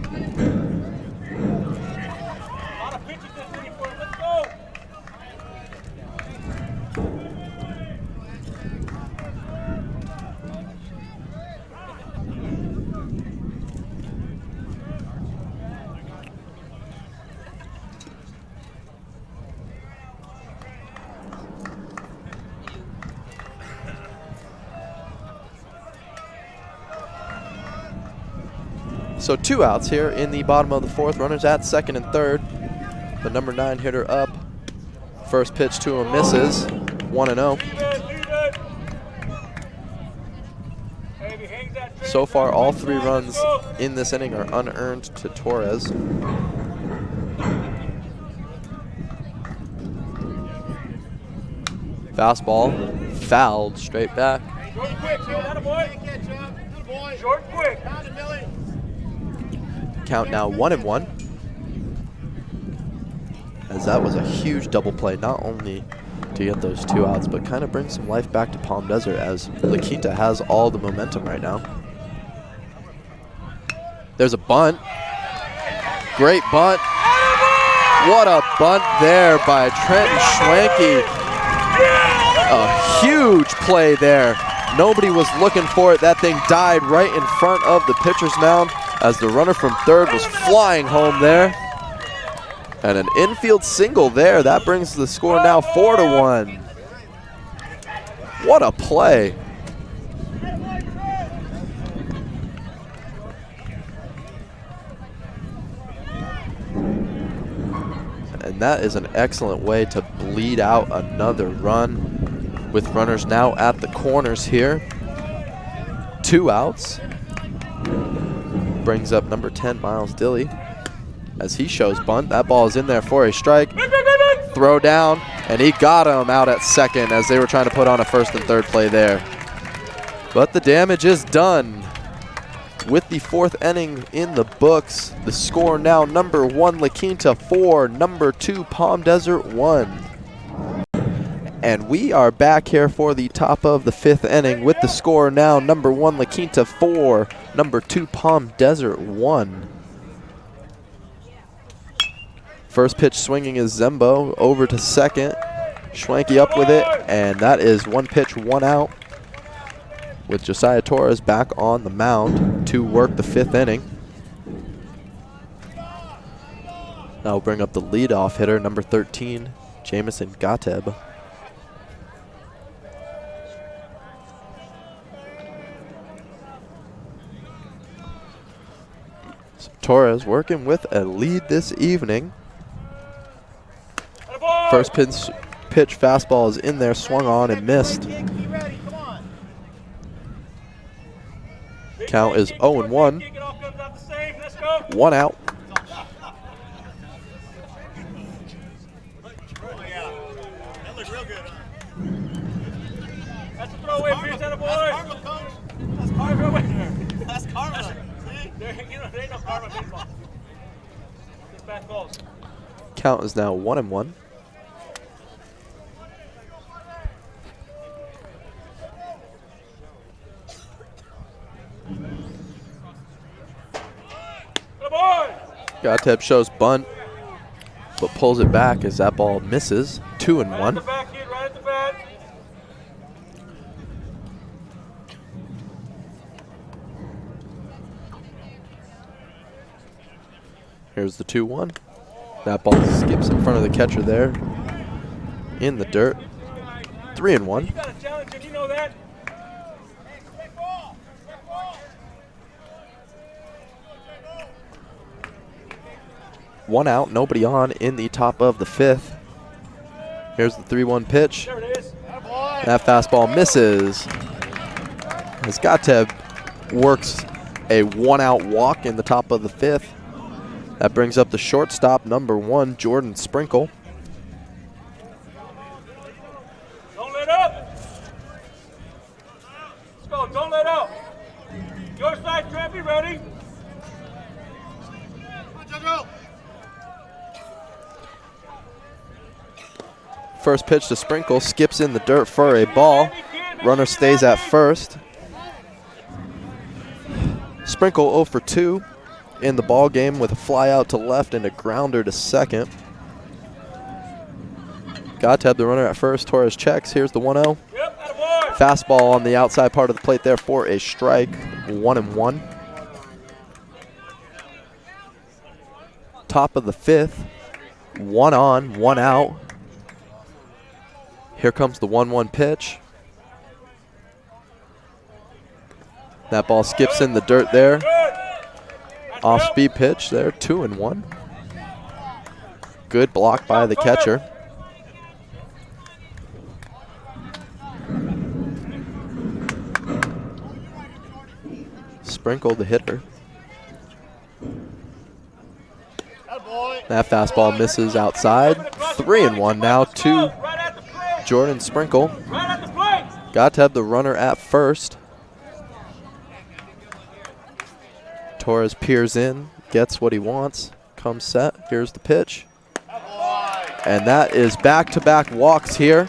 S1: So 2 outs here in the bottom of the 4th. Runners at second and third. The number 9 hitter up. First pitch to him misses. 1-0. So far, all 3 runs in this inning are unearned to Torres. Fastball fouled straight back.
S2: Short quick.
S1: Count now 1-1. As that was a huge double play, not only to get those 2 outs, but kind of bring some life back to Palm Desert as La Quinta has all the momentum right now. There's a bunt. Great bunt. What a bunt there by Trenton Schwanke. A huge play there. Nobody was looking for it. That thing died right in front of the pitcher's mound as the runner from third was flying home there. And an infield single there. That brings the score now 4-1. What a play. And that is an excellent way to bleed out another run with runners now at the corners here. 2 outs. Brings up number 10, Miles Dilly, as he shows bunt. That ball is in there for a strike. Throw down, and he got him out at second as they were trying to put on a first and third play there. But the damage is done. With the 4th inning in the books, the score now number 1 La Quinta 4, number 2 Palm Desert 1. And we are back here for the top of the 5th inning with the score now number 1 La Quinta 4, number 2 Palm Desert 1. First pitch swinging is Zembo over to second. Schwanke up with it, and that is 1 pitch, 1 out, with Josiah Torres back on the mound to work the 5th inning. Now we'll bring up the leadoff hitter, number 13, Jamison Gateb. So Torres working with a lead this evening. First pitch fastball is in there, swung on and missed. Count is 0-1. 1 out.
S2: That's a throwaway pitch, that boy. That's karma. That's karma. There ain't no karma baseball. Just bad balls.
S1: Count is now 1-1. Gateb shows bunt. but pulls it back as that ball misses. 2-1.
S2: Right at the back, kid, right at the back.
S1: Here's the 2-1. That ball skips in front of the catcher there in the dirt. 3-1.
S2: You got a challenge him, you know that.
S1: One out, nobody on in the top of the 5th. Here's the 3-1 pitch.
S2: There it is.
S1: That fastball misses. As Gateb works a 1-out walk in the top of the 5th. That brings up the shortstop, number 1, Jordan Sprinkle.
S2: Don't let up. Let's go, don't let up. Your side, Trent, be ready.
S1: First pitch to Sprinkle, skips in the dirt for a ball. Runner stays at first. Sprinkle 0 for 2 in the ball game with a fly out to left and a grounder to second. Gateb, the runner at first. Torres checks. Here's the 1-0.
S2: Yep, attaboy.
S1: Fastball on the outside part of the plate there for a strike. 1-1. Top of the 5th. 1 on, 1 out. Here comes the 1-1 pitch. That ball skips in the dirt there. Off-speed pitch there, 2-1. Good block by the catcher. Sprinkle, the hitter. That fastball misses outside. 3-1 now to Jordan Sprinkle.
S2: Right at the plate.
S1: Gateb, the runner at first. Torres peers in, gets what he wants, comes set. Here's the pitch. And that is back-to-back walks here.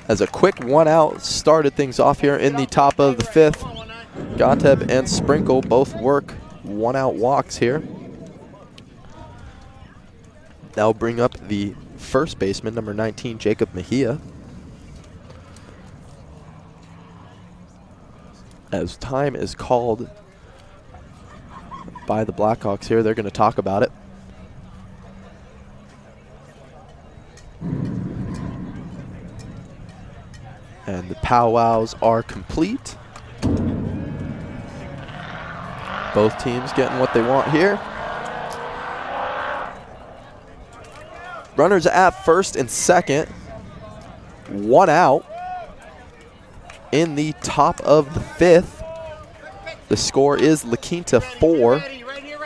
S1: As a quick 1-out started things off here in the top of the 5th. Gateb and Sprinkle both work 1-out walks here. Now bring up the first baseman, number 19, Jacob Mejia. As time is called by the Blackhawks here, they're going to talk about it. And the powwows are complete. Both teams getting what they want here. Runners at first and second. 1 out. In the top of the 5th. The score is La Quinta 4,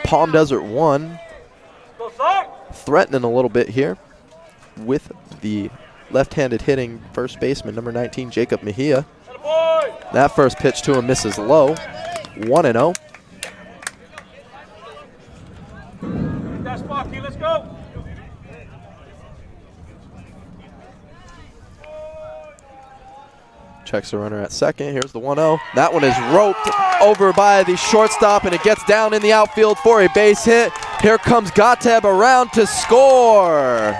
S1: Palm Desert 1. Threatening a little bit here with the left-handed hitting first baseman, number 19, Jacob Mejia. That first pitch to him misses low. 1-0.
S2: That spot, kid, let's go.
S1: Checks the runner at second. Here's the 1-0. That one is roped over by the shortstop, and it gets down in the outfield for a base hit. Here comes Gateb around to score.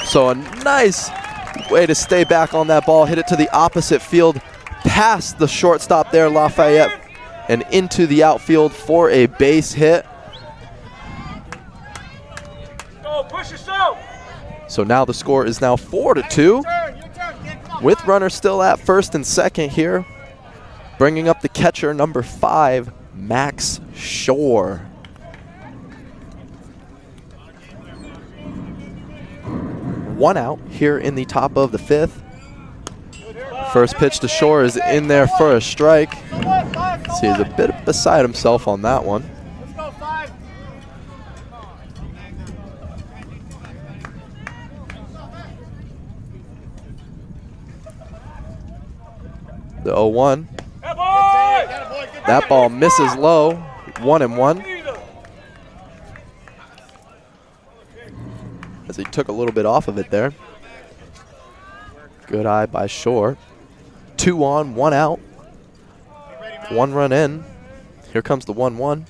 S1: So a nice way to stay back on that ball. Hit it to the opposite field, past the shortstop there, Lafayette, and into the outfield for a base hit.
S2: Go, push yourself.
S1: So now the score is now 4-2. With runner still at first and second here. Bringing up the catcher, number 5, Max Shore. One out here in the top of the 5th. First pitch to Shore is in there for a strike. See, he's a bit beside himself on that one. The 0-1. That ball misses low. 1-1. As he took a little bit off of it there. Good eye by Shore. 2 on, 1 out. 1 run in. Here comes the 1-1.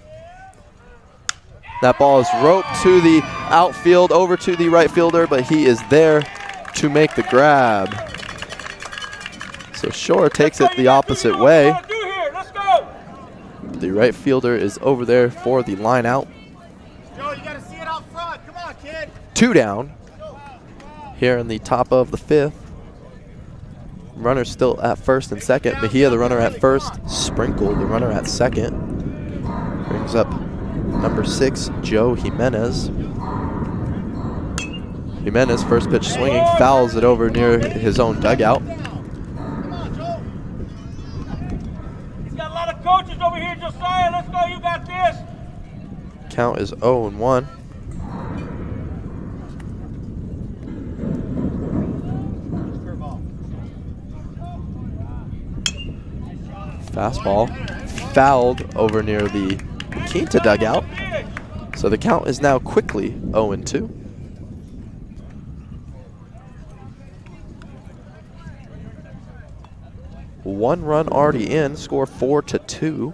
S1: That ball is roped to the outfield, over to the right fielder, but he is there to make the grab. So Shore takes it the opposite way. The right fielder is over there for the line out.
S3: Joe, you gotta see it out front. Come on, kid.
S1: 2 down here in the top of the 5th. Runner still at first and second. Mejia, the runner at first. Sprinkle, the runner at second. Brings up number 6, Joe Jimenez. Jimenez, first pitch swinging, fouls it over near his own dugout.
S2: He's got a lot of coaches over here, Josiah. Let's go, you got this.
S1: Count is 0-1. Fastball fouled over near the Quinta dugout. So the count is now quickly 0-2. One run already in, score 4-2.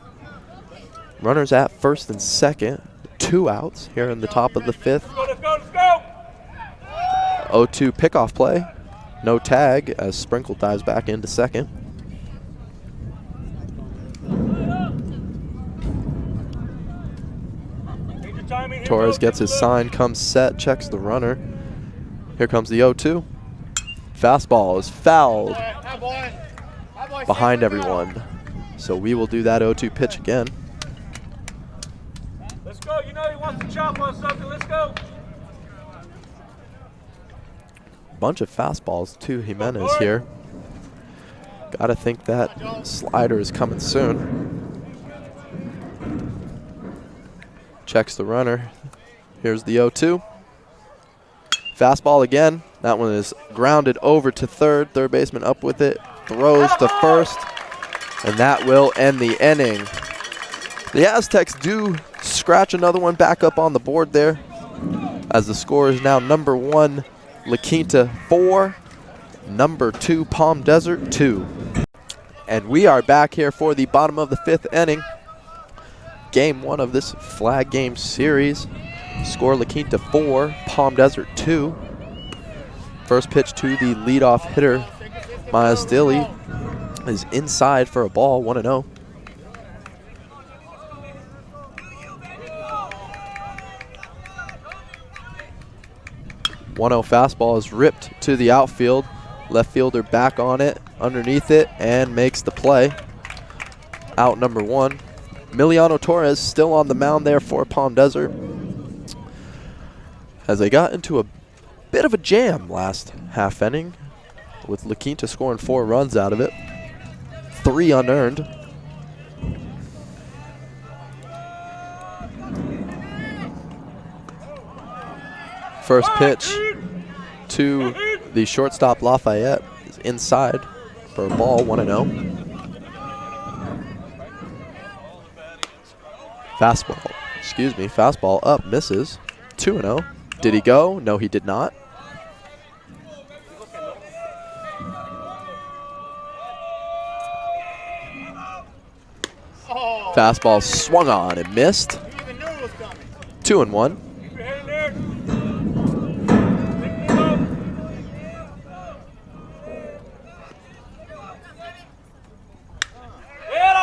S1: Runners at first and second, 2 outs here in the top of the 5th.
S2: Let's go, let's go.
S1: 0-2 pickoff play, no tag as Sprinkle dives back into second. Torres gets his sign, comes set, checks the runner. Here comes the 0-2. Fastball is fouled behind everyone. So we will do that 0-2 pitch again.
S2: Let's go. You know he wants to chop on something. Let's go.
S1: Bunch of fastballs to Jimenez here. Gotta think that slider is coming soon. Checks the runner. Here's the 0-2. Fastball again. That one is grounded over to third. Third baseman up with it. Throws to first. And that will end the inning. The Aztecs do scratch another one back up on the board there, as the score is now number 1, La Quinta 4, number 2, Palm Desert 2. And we are back here for the bottom of the 5th inning. Game 1 of this flag game series. Score La Quinta 4, Palm Desert 2. First pitch to the leadoff hitter, Miles Dilly, is inside for a ball, 1-0. Fastball is ripped to the outfield. Left fielder back on it, underneath it, and makes the play. Out number 1. Emiliano Torres still on the mound there for Palm Desert, as they got into a bit of a jam last half inning, with La Quinta scoring 4 runs out of it, 3 unearned. First pitch to the shortstop Lafayette is inside for a ball, 1-0. Fastball up, misses, 2-0. Did he go? No, he did not. Fastball swung on and missed. 2-1.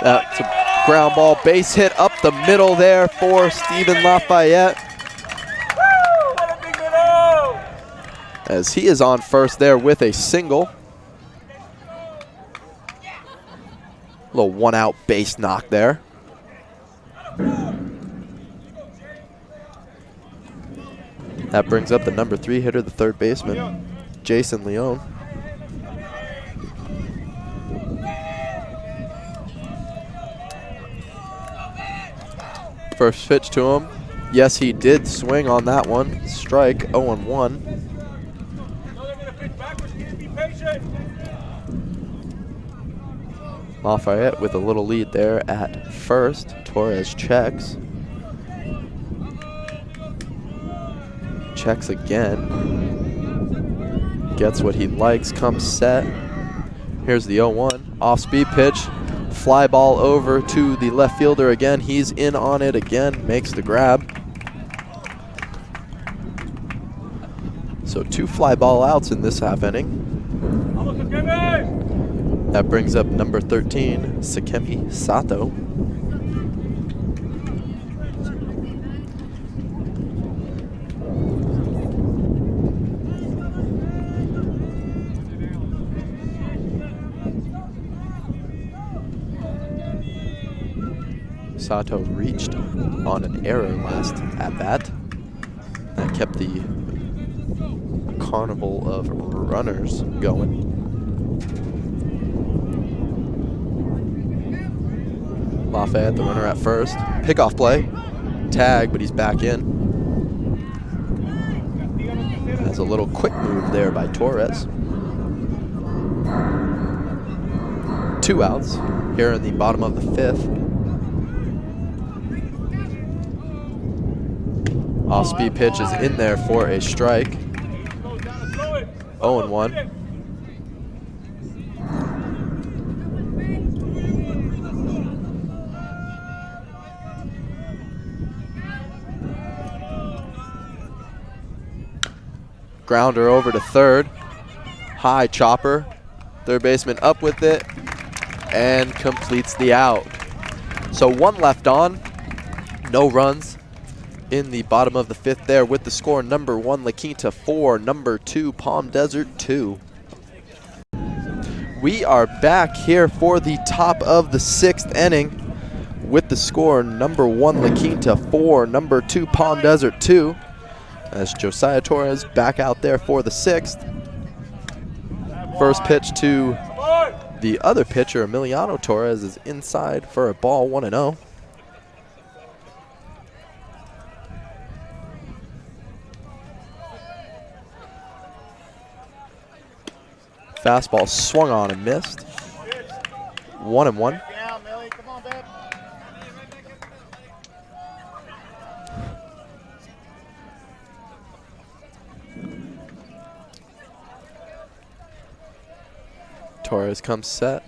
S1: That's a ground ball, base hit up the middle there for Stephen Lafayette, as he is on first there with a single. Little 1-out base knock there. That brings up the number 3 hitter, the third baseman, Jason Leone. First pitch to him. Yes, he did swing on that one. Strike, 0-1. Lafayette with a little lead there at first. Torres checks. Checks again. Gets what he likes, comes set. Here's the 0-1. Off-speed pitch. Fly ball over to the left fielder again. He's in on it again, makes the grab. So 2 fly ball outs in this half inning. That brings up number 13, Sakemi Sato. Sato reached on an error last at bat. That kept the carnival of runners going. Lafayette, the runner at first. Pickoff play. Tag, but he's back in. Has a little quick move there by Torres. 2 outs here in the bottom of the 5th. Off-speed pitch is in there for a strike. 0-1. Grounder over to third. High chopper. Third baseman up with it and completes the out. So 1 left on. No runs in the bottom of the 5th there with the score number 1 La Quinta 4, number 2 Palm Desert 2. We are back here for the top of the 6th inning with the score number 1 La Quinta 4, number 2 Palm Desert 2. As Josiah Torres back out there for the 6th. First pitch to the other pitcher, Emiliano Torres, is inside for a ball, 1-0. Fastball swung on and missed. 1-1. Torres comes set.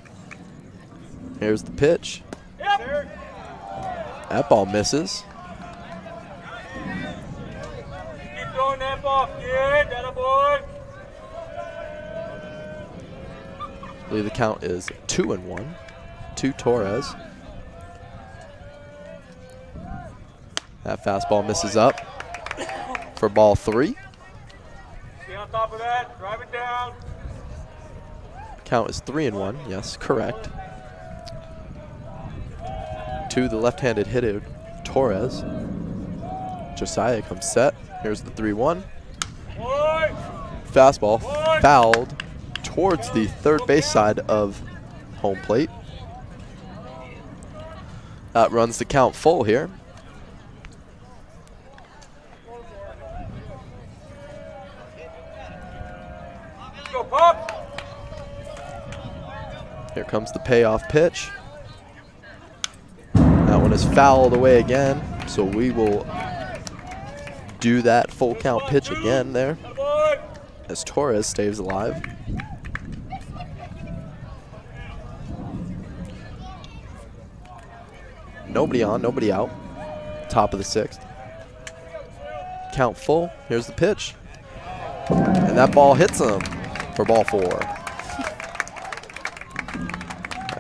S1: Here's the pitch. That ball misses.
S2: Keep throwing that ball, kid. That boy.
S1: I believe the count is 2-1 to Torres. That fastball misses up for ball 3.
S2: Stay on top of that. Drive it down.
S1: Count is 3-1. Yes, correct. To the left-handed hitter, Torres. Josiah comes set. Here's the 3-1. Fastball fouled towards the third base side of home plate. That runs the count full here.
S2: Go, Pop.
S1: Here comes the payoff pitch. That one is fouled away again, so we will do that full count pitch again there as Torres stays alive. Nobody on, nobody out. Top of the 6th. Count full. Here's the pitch. And that ball hits him for ball 4.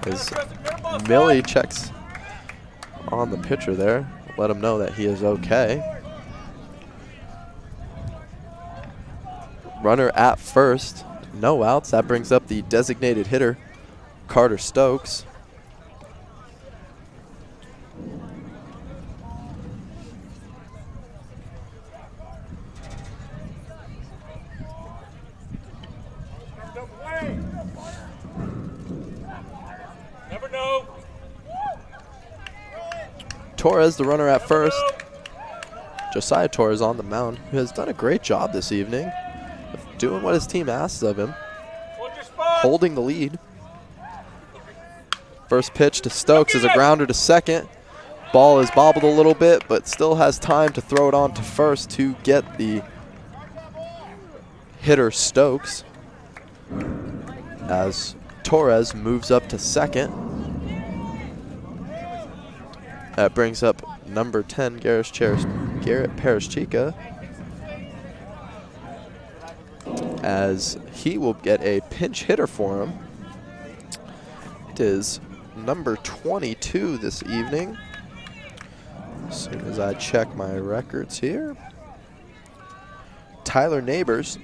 S1: As Millie checks on the pitcher there, let him know that he is okay. Runner at first, no outs. That brings up the designated hitter, Carter Stokes. Torres, the runner at first. Josiah Torres on the mound, who has done a great job this evening of doing what his team asks of him, holding the lead. First pitch to Stokes is a grounder to second. Ball is bobbled a little bit, but still has time to throw it on to first to get the hitter Stokes as Torres moves up to second. That brings up number 10, Garrett Parashchika. as he will get a pinch hitter for him. It is number 22 this evening. As soon as I check my records here. Tyler Neighbors.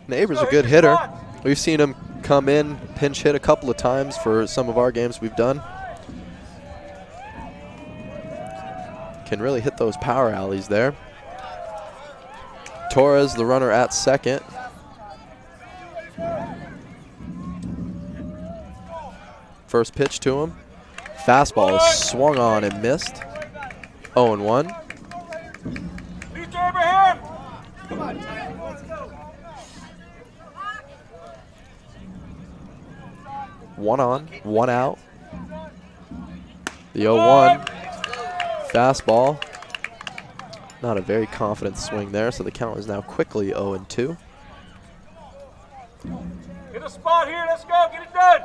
S1: Neighbors a good hitter. We've seen him come in, pinch hit a couple of times for some of our games we've done. Can really hit those power alleys there. Torres, the runner at second. First pitch to him. Fastball is swung on and missed. 0-1. 1 on, 1 out. The 0-1. Fastball. Not a very confident swing there, so the count is now quickly 0-2.
S2: Get a spot here, let's go, get it done.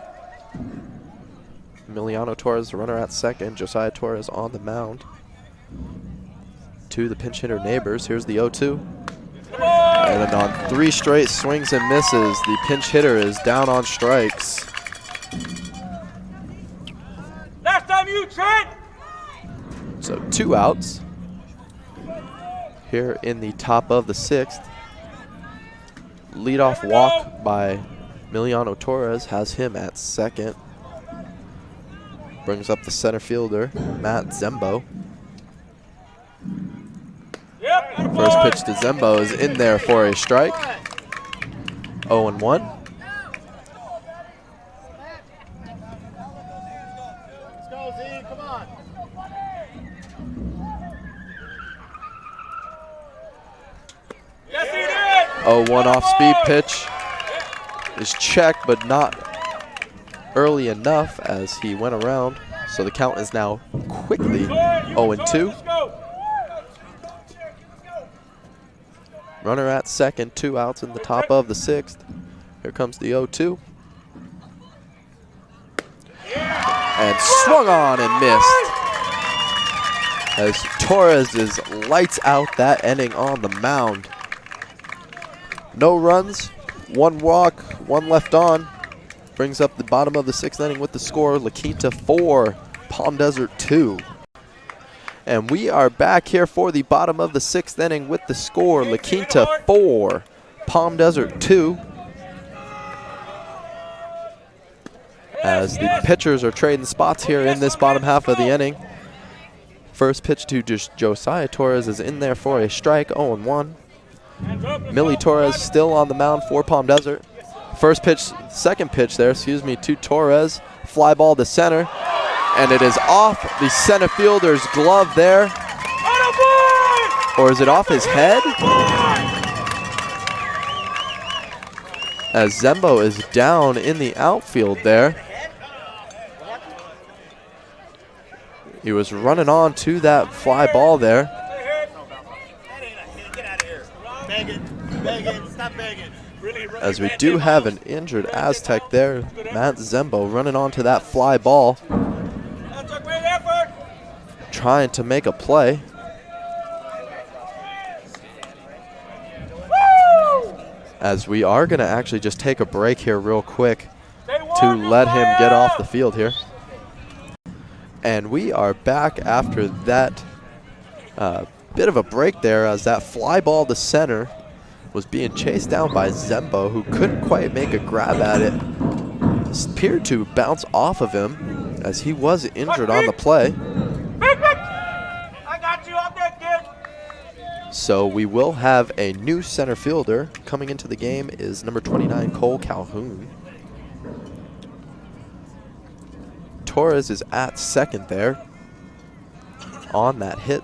S1: Emiliano Torres, the runner at second. Josiah Torres on the mound. To the pinch hitter Neighbors. Here's the 0-2. And then on 3 straight swings and misses, the pinch hitter is down on strikes.
S2: Last time you, Trent.
S1: So 2 outs. Here in the top of the 6th. Leadoff walk by Emiliano Torres has him at second. Brings up the center fielder, Matt Zembo. First pitch to Zembo is in there for a strike. 0-1.
S3: Let's go, Z. Come on.
S1: 0-1 off-speed pitch is checked, but not early enough as he went around. So the count is now quickly 0-2. Runner at second, 2 outs in the top of the 6th. Here comes the 0-2. And swung on and missed. As Torres is lights out that inning on the mound. No runs, 1 walk, 1 left on. Brings up the bottom of the 6th inning with the score. La Quinta 4, Palm Desert 2. And we are back here for the bottom of the 6th inning with the score. La Quinta 4, Palm Desert 2. As the pitchers are trading spots here in this bottom half of the inning. First pitch to Josiah Torres is in there for a strike, 0-1. Millie Torres still on the mound for Palm Desert. Second pitch there, to Torres. Fly ball to center. And it is off the center fielder's glove there. Or is it off his head? As Zembo is down in the outfield there. He was running on to that fly ball there. As we do have an injured Aztec there, Matt Zembo running on to that fly ball. Trying to make a play. As we are going to actually just take a break here real quick to let him get off the field here. And we are back after that bit of a break there as that fly ball to center was being chased down by Zembo, who couldn't quite make a grab at it. It appeared to bounce off of him as he was injured on the play.
S2: I got you up there, kid.
S1: So we will have a new center fielder. Coming into the game is number 29, Cole Calhoun. Torres is at second there on that hit.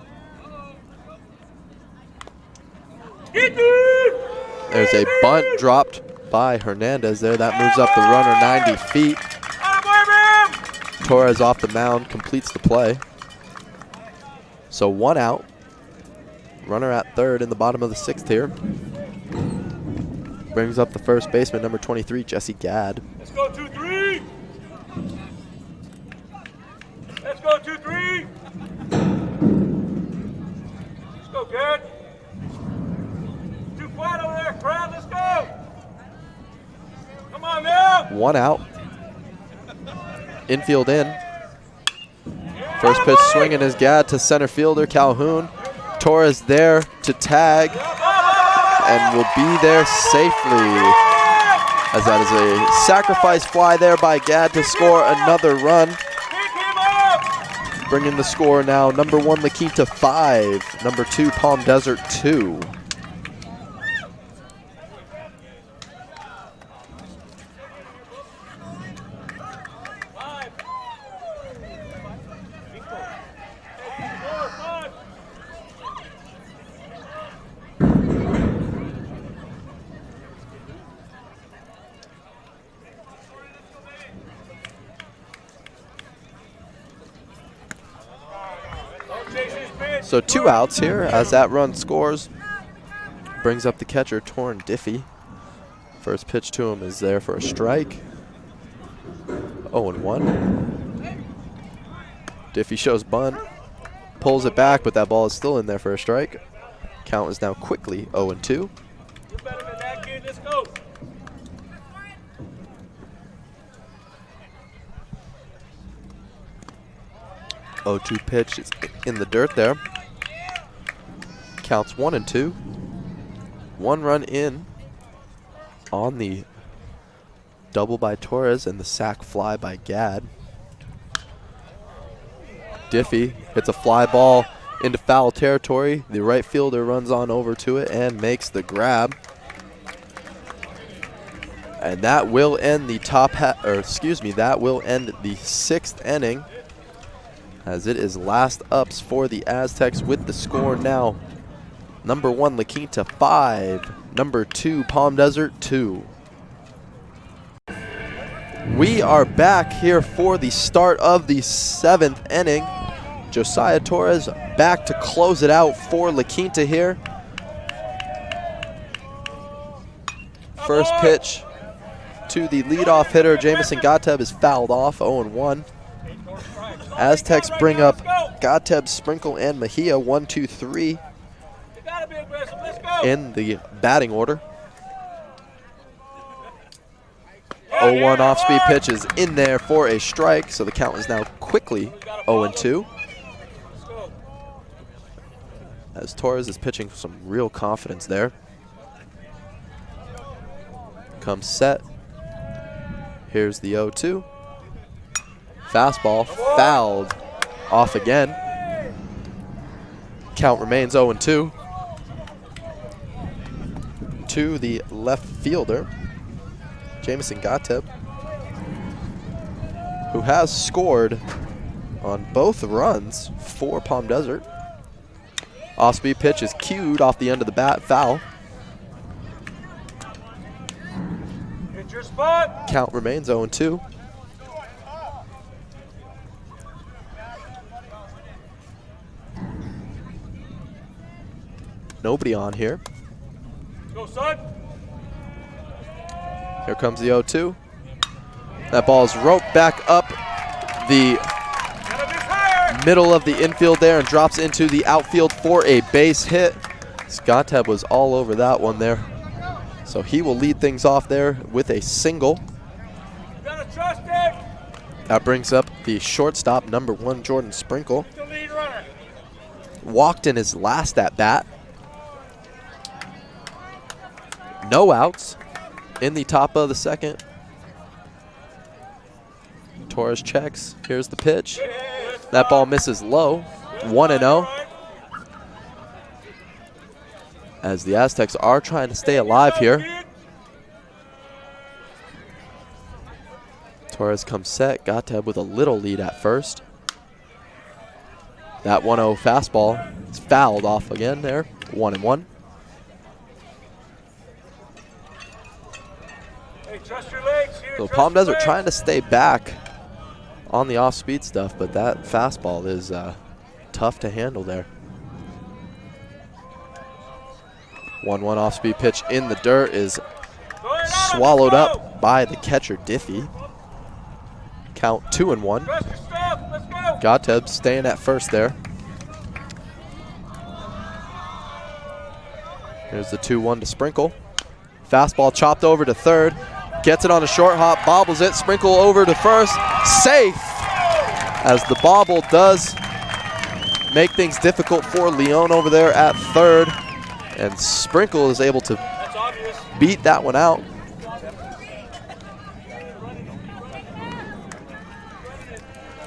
S1: There's a bunt dropped by Hernandez there. That moves up the runner 90 feet. Torres off the mound completes the play. So 1 out. Runner at third in the bottom of the 6th here. Brings up the first baseman, number 23, Jesse Gadd.
S2: Let's go 2-3. Let's go 2-3. Let's go good. Too quiet over there, crowd. Let's go. Come on, Mel.
S1: 1 out. Infield in. First pitch swinging is Gadd to center fielder Calhoun. Torres there to tag and will be there safely, as that is a sacrifice fly there by Gadd to score another run. Bringing the score now, number 1 La Quinta 5, number 2 Palm Desert 2. So 2 outs here as that run scores. Brings up the catcher, Torn Diffie. First pitch to him is there for a strike. 0-1. Diffie shows bunt. Pulls it back, but that ball is still in there for a strike. Count is now quickly 0-2.
S2: You're better than that, kid. Let's go.
S1: Oh-2 pitch is in the dirt there. Counts 1-2. 1 run in on the double by Torres and the sac fly by Gadd. Diffie hits a fly ball into foul territory. The right fielder runs on over to it and makes the grab. And that will end the that will end the 6th inning, as it is last ups for the Aztecs with the score now. Number 1 La Quinta 5, number 2 Palm Desert 2. We are back here for the start of the 7th inning. Josiah Torres back to close it out for La Quinta here. First pitch to the leadoff hitter, Jamison Gateb, is fouled off, 0-1. Aztecs bring up Gateb, Sprinkle, and Mejia, 1, 2, 3 in the batting order. 0-1 off-speed pitch is in there for a strike, so the count is now quickly 0-2. As Torres is pitching some real confidence there. Comes set. Here's the 0-2. Fastball fouled off again. Count remains 0-2. To the left fielder, Jamison Gateb, who has scored on both runs for Palm Desert. Off-speed pitch is cued off the end of the bat, foul.
S2: Hit your spot.
S1: Count remains 0-2. Nobody on here.
S2: Go, son.
S1: Here comes the 0-2. That ball is roped back up the middle of the infield there and drops into the outfield for a base hit. Gateb was all over that one there. So he will lead things off there with a single.
S2: You gotta trust it.
S1: That brings up the shortstop, number 1, Jordan Sprinkle.
S2: The lead runner.
S1: Walked in his last at bat. No outs in the top of the 2nd. Torres checks. Here's the pitch. That ball misses low. 1-0. As the Aztecs are trying to stay alive here. Torres comes set. Gateb with a little lead at first. That 1-0 fastball is fouled off again there. 1-1.
S2: Hey, trust your legs here.
S1: So Palm Desert trying to stay back on the off-speed stuff, but that fastball is tough to handle there. 1-1 off-speed pitch in the dirt is swallowed up by the catcher, Diffie. Count 2-1.
S2: Let's go.
S1: Gateb staying at first there. Here's the 2-1 to Sprinkle. Fastball chopped over to third. Gets it on a short hop, bobbles it. Sprinkle over to first. Safe! As the bobble does make things difficult for Leon over there at third. And Sprinkle is able to beat that one out.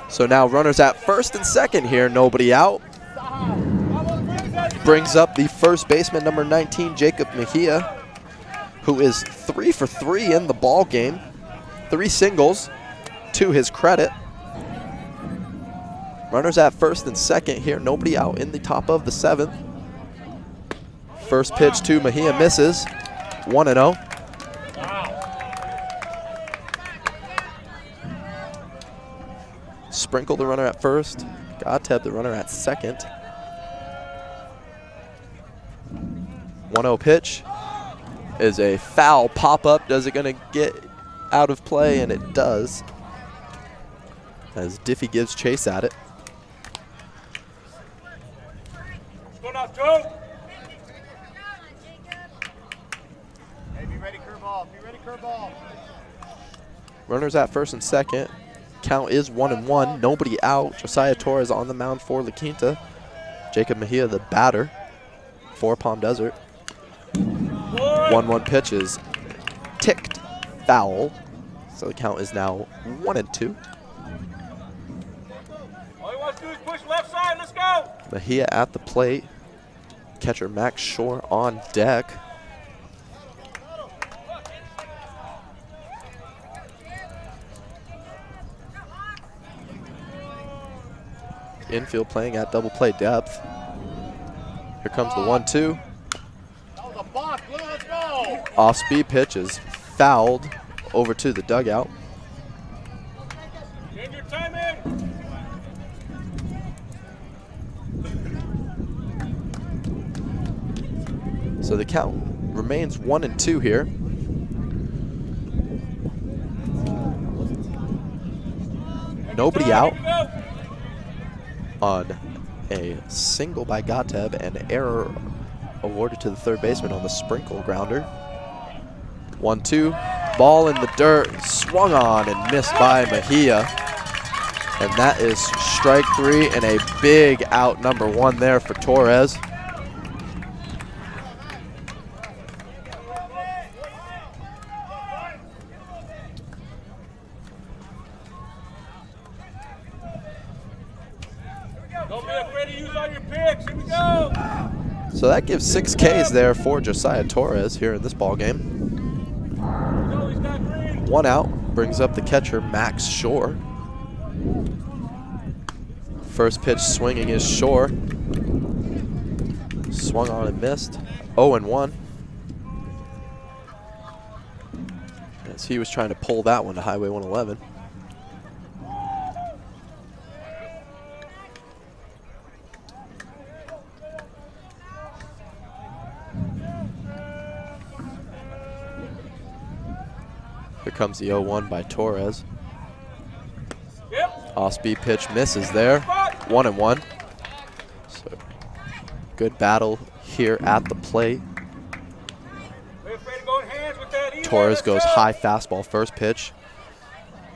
S1: So now runners at first and second here, nobody out. Brings up the first baseman, number 19, Jacob Mejia, who is 3 for 3 in the ball game. 3 singles to his credit. Runners at first and second here, nobody out in the top of the 7th. First pitch to Mejia misses, 1-0. Sprinkle the runner at first, Gateb the runner at second. 1-0 pitch is a foul pop-up. Does it going to get out of play? And it does, as Diffie gives chase at it.
S2: Go now, Joe.
S3: Hey, be ready, curveball. Be ready, curveball.
S1: Runners at first and second. Count is 1-1. Nobody out. Josiah Torres on the mound for La Quinta. Jacob Mejia, the batter for Palm Desert. 1-1 pitch is ticked foul. So the count is now 1-2.
S2: All he wants to do is push left side. Let's go.
S1: Mejia at the plate. Catcher Max Shore on deck. Infield playing at double play depth. Here comes the 1-2.
S3: That was a box. Let's go.
S1: Off-speed pitch is fouled over to the dugout.
S2: Change your time in.
S1: So the count remains 1-2 here. Nobody out on a single by Gateb and error awarded to the third baseman on the Sprinkle grounder. 1-2, ball in the dirt, swung on and missed by Mejia. And that is strike 3 and a big out, number 1 there for Torres.
S2: Don't be afraid to use all your picks. Here we go.
S1: So that gives 6 Ks there for Josiah Torres here in this ball game.
S2: Go, he's got green.
S1: 1 out, brings up the catcher Max Shore. First pitch swinging is Shore. Swung on and missed. 0-1. As he was trying to pull that one to Highway 111. Here comes the 0-1 by Torres.
S2: Yep.
S1: Off-speed pitch misses there. 1-1. So good battle here at the plate.
S2: Be afraid to go in hands with that either.
S1: Torres
S2: Let's
S1: goes
S2: go.
S1: high fastball first pitch,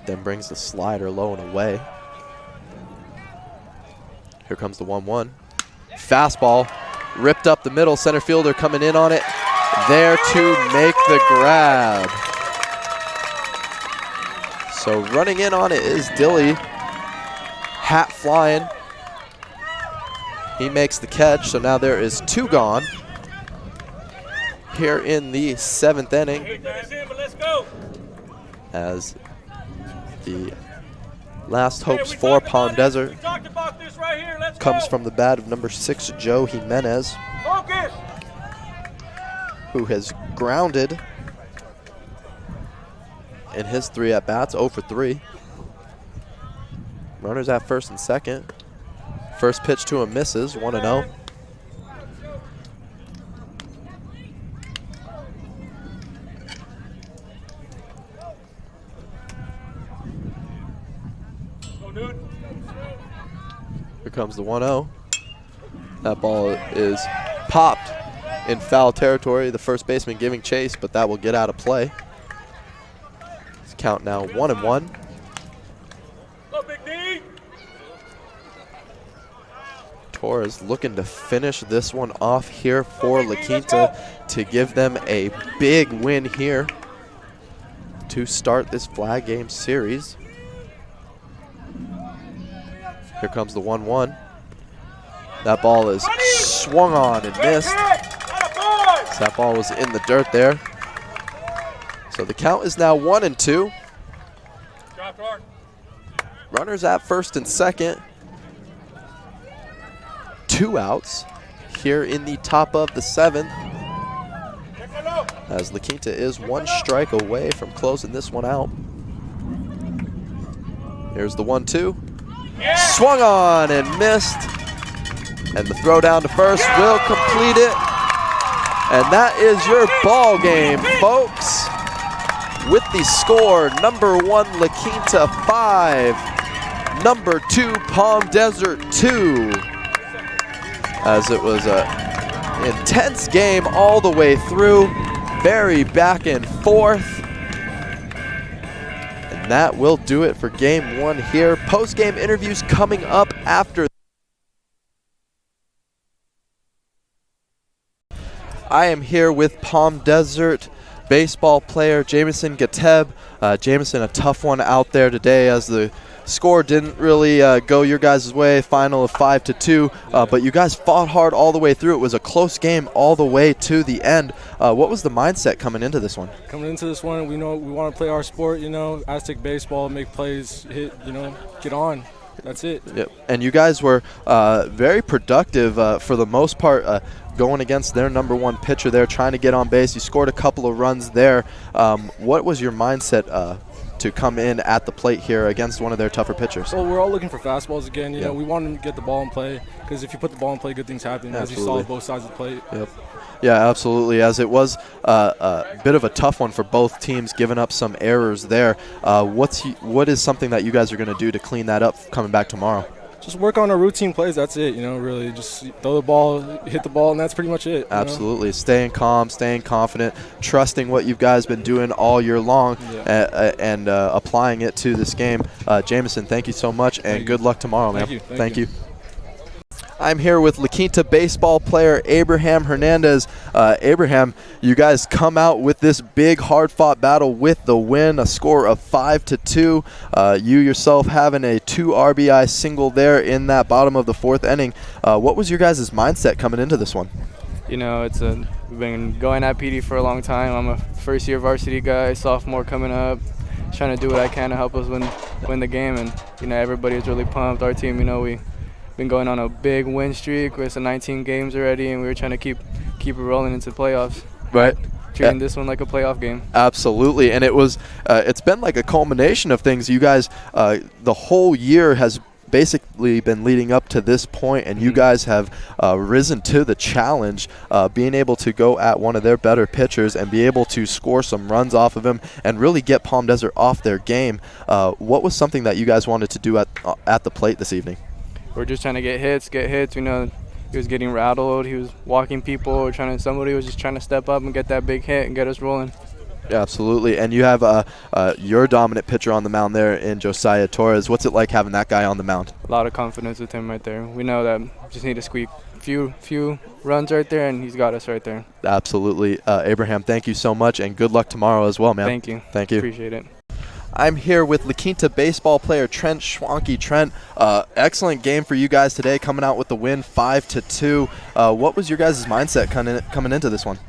S1: then brings the slider low and away. Here comes the 1-1. Fastball ripped up the middle. Center fielder coming in on it. There to make the grab. So running in on it is Dilly. Hat flying. He makes the catch, so now there is 2 gone here in the 7th inning,
S2: Hey, that is in, but let's go.
S1: as the last
S2: Hey,
S1: hopes
S2: we
S1: for
S2: talked
S1: Palm
S2: about
S1: Desert
S2: We talked about this right here. Let's
S1: comes
S2: go.
S1: from the bat of number 6, Joe Jimenez,
S2: Focus.
S1: who has grounded in his 3 at-bats, 0 for 3. Runners at first and second. First pitch to him misses, 1-0.
S2: Go, dude.
S1: Here comes the 1-0. That ball is popped in foul territory. The first baseman giving chase, but that will get out of play. It's count now 1-1.
S2: Go, Big D.
S1: Torres looking to finish this one off here for La Quinta to give them a big win here to start this flag game series. Here comes the 1-1. That ball is swung on and missed. That ball was in the dirt there. So the count is now 1-2. Runners at first and second. 2 outs here in the top of the 7th, as La Quinta is 1 strike away from closing this one out. Here's the 1-2. Swung on and missed. And the throw down to first will complete it. And that is your ball game, folks. With the score, number 1 La Quinta 5, number 2 Palm Desert 2. As it was an intense game all the way through, very back and forth. And that will do it for game 1 here. Post-game interviews coming up after. I am here with Palm Desert baseball player Jamison Gateb. Jamison, a tough one out there today as the score didn't really go your guys' way, final of 5-2, but you guys fought hard all the way through. It was a close game all the way to the end. What was the mindset coming into this one?
S4: Coming into this one, we know we want to play our sport, Aztec baseball, make plays, hit, get on. That's it.
S1: Yep. And you guys were very productive for the most part, going against their number 1 pitcher there, trying to get on base. You scored a couple of runs there. What was your mindset to come in at the plate here against one of their tougher pitchers?
S4: Well, we're all looking for fastballs again. We want them to get the ball in play, because if you put the ball in play, good things happen.
S1: Absolutely.
S4: As you saw, both sides of the plate.
S1: Yep. Yeah, absolutely. As it was a bit of a tough one for both teams, giving up some errors there. What is something that you guys are going to do to clean that up coming back tomorrow?
S4: Just work on our routine plays. That's it. Really just throw the ball, hit the ball, and that's pretty much it.
S1: Absolutely. Staying calm, staying confident, trusting what you guys been doing all year long, and applying it to this game. Jamison, thank you so much, and good luck tomorrow, man.
S4: Thank you.
S1: I'm here with La Quinta baseball player Abraham Hernandez. Abraham, you guys come out with this big, hard-fought battle with the win, a score of 5-2. You yourself having a 2 RBI single there in that bottom of the 4th inning. What was your guys' mindset coming into this one?
S5: We've been going at PD for a long time. I'm a first-year varsity guy, sophomore coming up, trying to do what I can to help us win the game. And everybody is really pumped. Our team, we've been going on a big win streak with 19 games already, and we were trying to keep it rolling into playoffs.
S1: Right.
S5: Treating this one like a playoff game.
S1: Absolutely, and it's been like a culmination of things. You guys, the whole year has basically been leading up to this point, and you guys have risen to the challenge, being able to go at one of their better pitchers and be able to score some runs off of him and really get Palm Desert off their game. What was something that you guys wanted to do at the plate this evening?
S5: We're just trying to get hits. He was getting rattled. He was walking people. Somebody was just trying to step up and get that big hit and get us rolling.
S1: Yeah, absolutely. And you have your dominant pitcher on the mound there in Josiah Torres. What's it like having that guy on the mound?
S5: A lot of confidence with him right there. We know that we just need to squeak few runs right there, and he's got us right there. Absolutely.
S1: Abraham, thank you so much, and good luck tomorrow as well, man.
S5: Thank you.
S1: Thank you.
S5: Appreciate it.
S1: I'm here with La Quinta baseball player Trent Schwanke. Trent, excellent game for you guys today, coming out with the win 5-2. What was your guys' mindset coming into this one?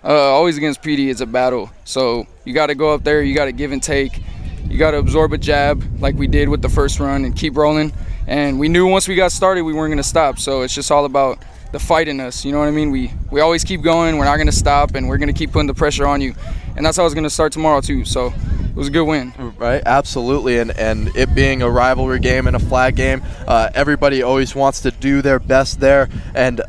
S6: Always against PD, it's a battle. So you got to go up there, you got to give and take. You got to absorb a jab like we did with the first run and keep rolling. And we knew once we got started, we weren't going to stop. So it's just all about the fight in us. You know what I mean? We always keep going. We're not going to stop, and we're going to keep putting the pressure on you. And that's how it's going to start tomorrow, too. So it was a good win.
S1: Right, absolutely, and it being a rivalry game and a flag game, everybody always wants to do their best there, and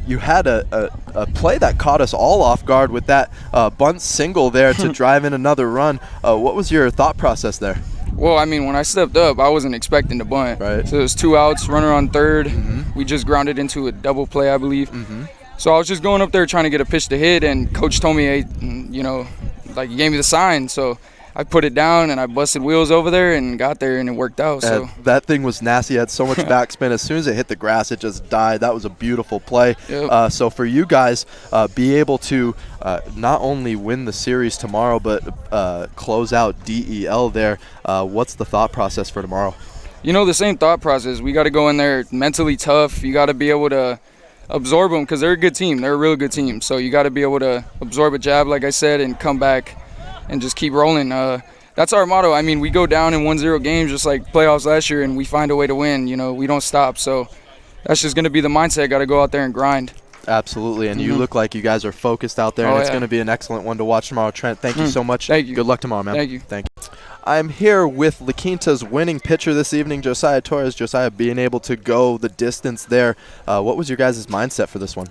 S1: you had a play that caught us all off guard with that bunt single there to drive in another run. What was your thought process there?
S6: Well, I mean, when I stepped up, I wasn't expecting to bunt.
S1: Right.
S6: So it was 2 outs, runner on third. We just grounded into a double play, I believe. So I was just going up there trying to get a pitch to hit, and coach told me, hey, you know, like he gave me the sign. So I put it down and I busted wheels over there and got there, and it worked out. So
S1: that thing was nasty. It had so much backspin. As soon as it hit the grass, it just died. That was a beautiful play.
S6: Yep.
S1: So for you guys, be able to not only win the series tomorrow, but close out DEL there. What's the thought process for tomorrow?
S6: You know, the same thought process. We got to go in there mentally tough. You got to be able to absorb them because they're a good team. They're a real good team. So you got to be able to absorb a jab, like I said, and come back and just keep rolling. That's our motto. I mean, we go down in 1-0 games just like playoffs last year, and we find a way to win. You know, we don't stop. So that's just going to be the mindset. Got to go out there and grind.
S1: Absolutely, and you look like you guys are focused out there, and it's going to be an excellent one to watch tomorrow. Trent, thank you so much.
S6: Thank you.
S1: Good luck tomorrow, man.
S6: Thank you.
S1: Thank you. I'm here with La Quinta's winning pitcher this evening, Josiah Torres. Josiah being able to go the distance there. What was your guys' mindset for this one?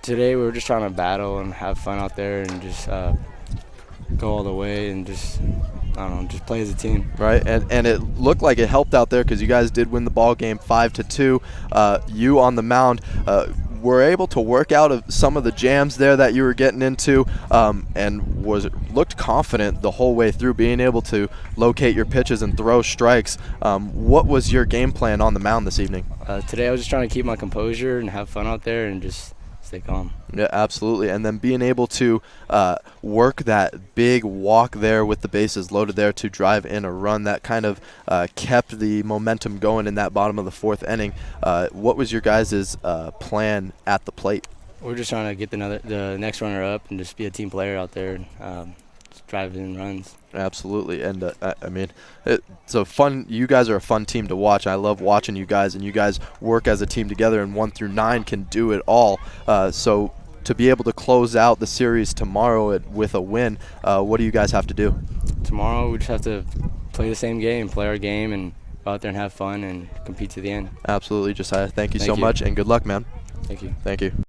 S7: Today we were just trying to battle and have fun out there and just go all the way and just, I don't know, just play as a team.
S1: Right, and it looked like it helped out there because you guys did win the ball game 5-2. You on the mound were able to work out of some of the jams there that you were getting into, and looked confident the whole way through, being able to locate your pitches and throw strikes. What was your game plan on the mound this evening?
S7: Today I was just trying to keep my composure and have fun out there and just stay calm.
S1: Yeah, absolutely. And then being able to work that big walk there with the bases loaded there to drive in a run that kind of kept the momentum going in that bottom of the fourth inning. What was your guys' plan at the plate?
S7: We're just trying to get the next runner up and just be a team player out there, just drive in runs.
S1: Absolutely, and I mean, it's a fun. You guys are a fun team to watch. I love watching you guys, and you guys work as a team together. And 1 through 9 can do it all. So to be able to close out the series tomorrow with a win, what do you guys have to do?
S7: Tomorrow we just have to play the same game, play our game, and go out there and have fun and compete to the end.
S1: Absolutely, Josiah. Thank you
S7: Thank
S1: so much, and good luck, man.
S7: Thank you.
S1: Thank you.